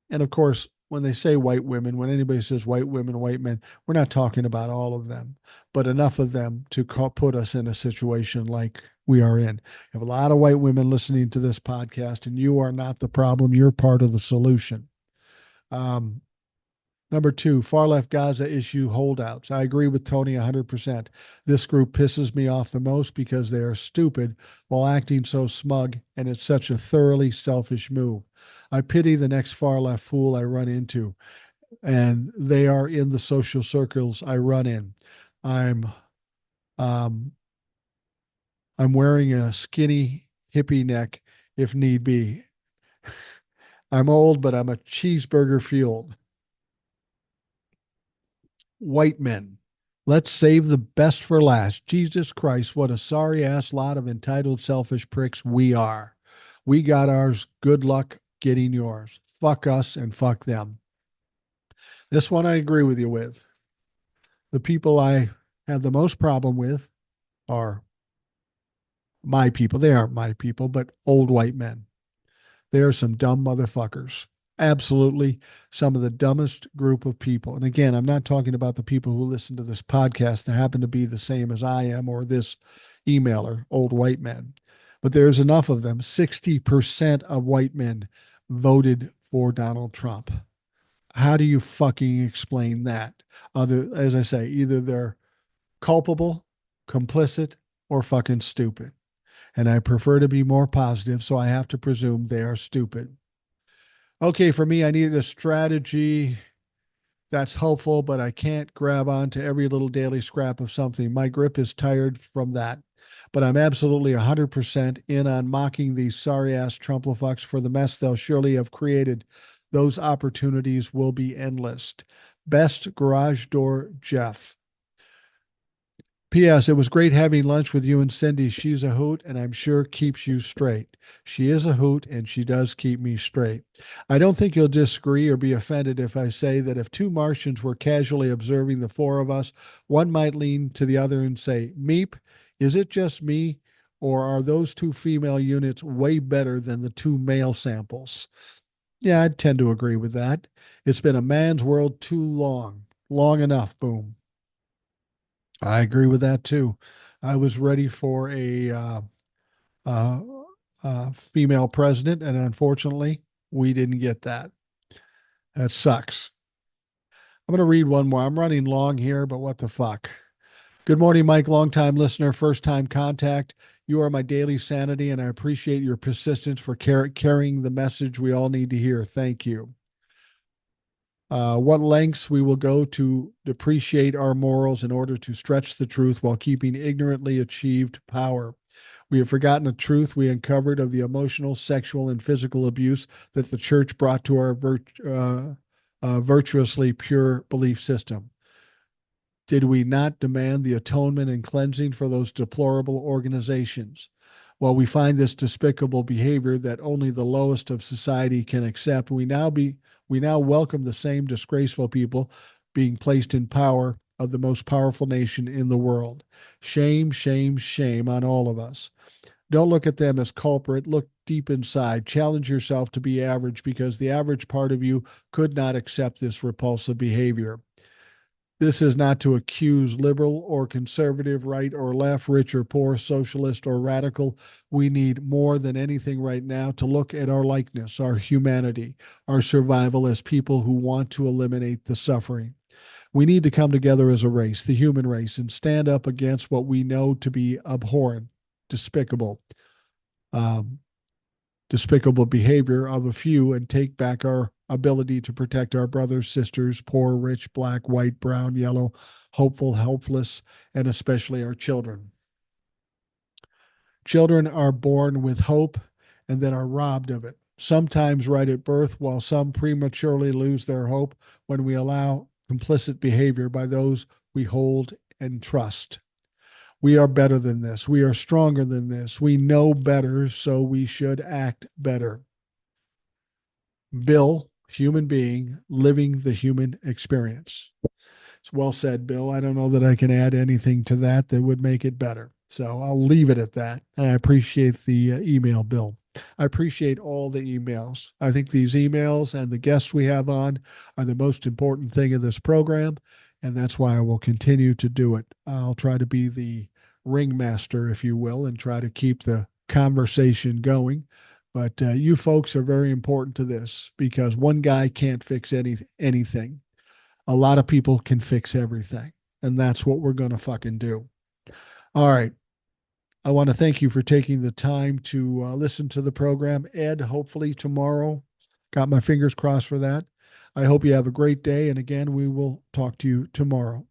And of course, when they say white women, when anybody says white women, white men, we're not talking about all of them, but enough of them to put us in a situation like we are in. You have a lot of white women listening to this podcast, and you are not the problem. You're part of the solution. Um, Number two, far left Gaza issue holdouts. I agree with Tony 100%. This group pisses me off the most because they are stupid while acting so smug, and it's such a thoroughly selfish move. I pity the next far left fool I run into, and they are in the social circles I run in. I'm um, I'm wearing a skinny hippie neck if need be. I'm old, but I'm a cheeseburger fueled. White men. Let's save the best for last. Jesus Christ, what a sorry ass lot of entitled, selfish pricks we are. We got ours. Good luck getting yours. Fuck us and fuck them. This one I agree with you with. The people I have the most problem with are my people. They aren't my people, but old white men. They are some dumb motherfuckers. Absolutely some of the dumbest group of people. And again, I'm not talking about the people who listen to this podcast that happen to be the same as I am or this emailer, old white men. But there's enough of them. 60% of white men voted for Donald Trump. How do you fucking explain that? Other, as I say, either they're culpable, complicit, or fucking stupid. And I prefer to be more positive, so I have to presume they are stupid. Okay, for me, I needed a strategy that's helpful, but I can't grab onto every little daily scrap of something. My grip is tired from that. But I'm absolutely 100% in on mocking these sorry ass Trumplafucks for the mess they'll surely have created. Those opportunities will be endless. Best garage door, Jeff. P.S. It was great having lunch with you and Cindy. She's a hoot and I'm sure keeps you straight. She is a hoot and she does keep me straight. I don't think you'll disagree or be offended if I say that if two Martians were casually observing the four of us, one might lean to the other and say, Meep, is it just me? Or are those two female units way better than the two male samples? Yeah, I'd tend to agree with that. It's been a man's world too long. Long enough. Boom. I agree with that too. I was ready for uh, female president, and unfortunately, we didn't get that. That sucks. I'm going to read one more. I'm running long here, but what the fuck? Good morning, Mike, longtime listener, first time contact. You are my daily sanity, and I appreciate your persistence for carrying the message we all need to hear. Thank you. What lengths we will go to depreciate our morals in order to stretch the truth while keeping ignorantly achieved power. We have forgotten the truth we uncovered of the emotional, sexual, and physical abuse that the church brought to our virtuously pure belief system. Did we not demand the atonement and cleansing for those deplorable organizations? While we find this despicable behavior that only the lowest of society can accept, we now welcome the same disgraceful people being placed in power of the most powerful nation in the world. Shame, shame, shame on all of us. Don't look at them as culprit. Look deep inside. Challenge yourself to be average because the average part of you could not accept this repulsive behavior. This is not to accuse liberal or conservative, right or left, rich or poor, socialist or radical. We need more than anything right now to look at our likeness, our humanity, our survival as people who want to eliminate the suffering. We need to come together as a race, the human race, and stand up against what we know to be abhorrent, despicable, um, despicable behavior of a few and take back our ability to protect our brothers, sisters, poor, rich, black, white, brown, yellow, hopeful, helpless, and especially our children. Children are born with hope and then are robbed of it, sometimes right at birth, while some prematurely lose their hope when we allow complicit behavior by those we hold and trust. We are better than this. We are stronger than this. We know better, so we should act better. Bill, human being, living the human experience. It's well said, Bill. I don't know that I can add anything to that that would make it better. So I'll leave it at that. And I appreciate the email, Bill. I appreciate all the emails. I think these emails and the guests we have on are the most important thing in this program. And that's why I will continue to do it. I'll try to be the ringmaster, if you will, and try to keep the conversation going. But you folks are very important to this because one guy can't fix anything. A lot of people can fix everything. And that's what we're going to fucking do. All right. I want to thank you for taking the time to listen to the program. Ed, hopefully tomorrow. Got my fingers crossed for that. I hope you have a great day. And again, we will talk to you tomorrow.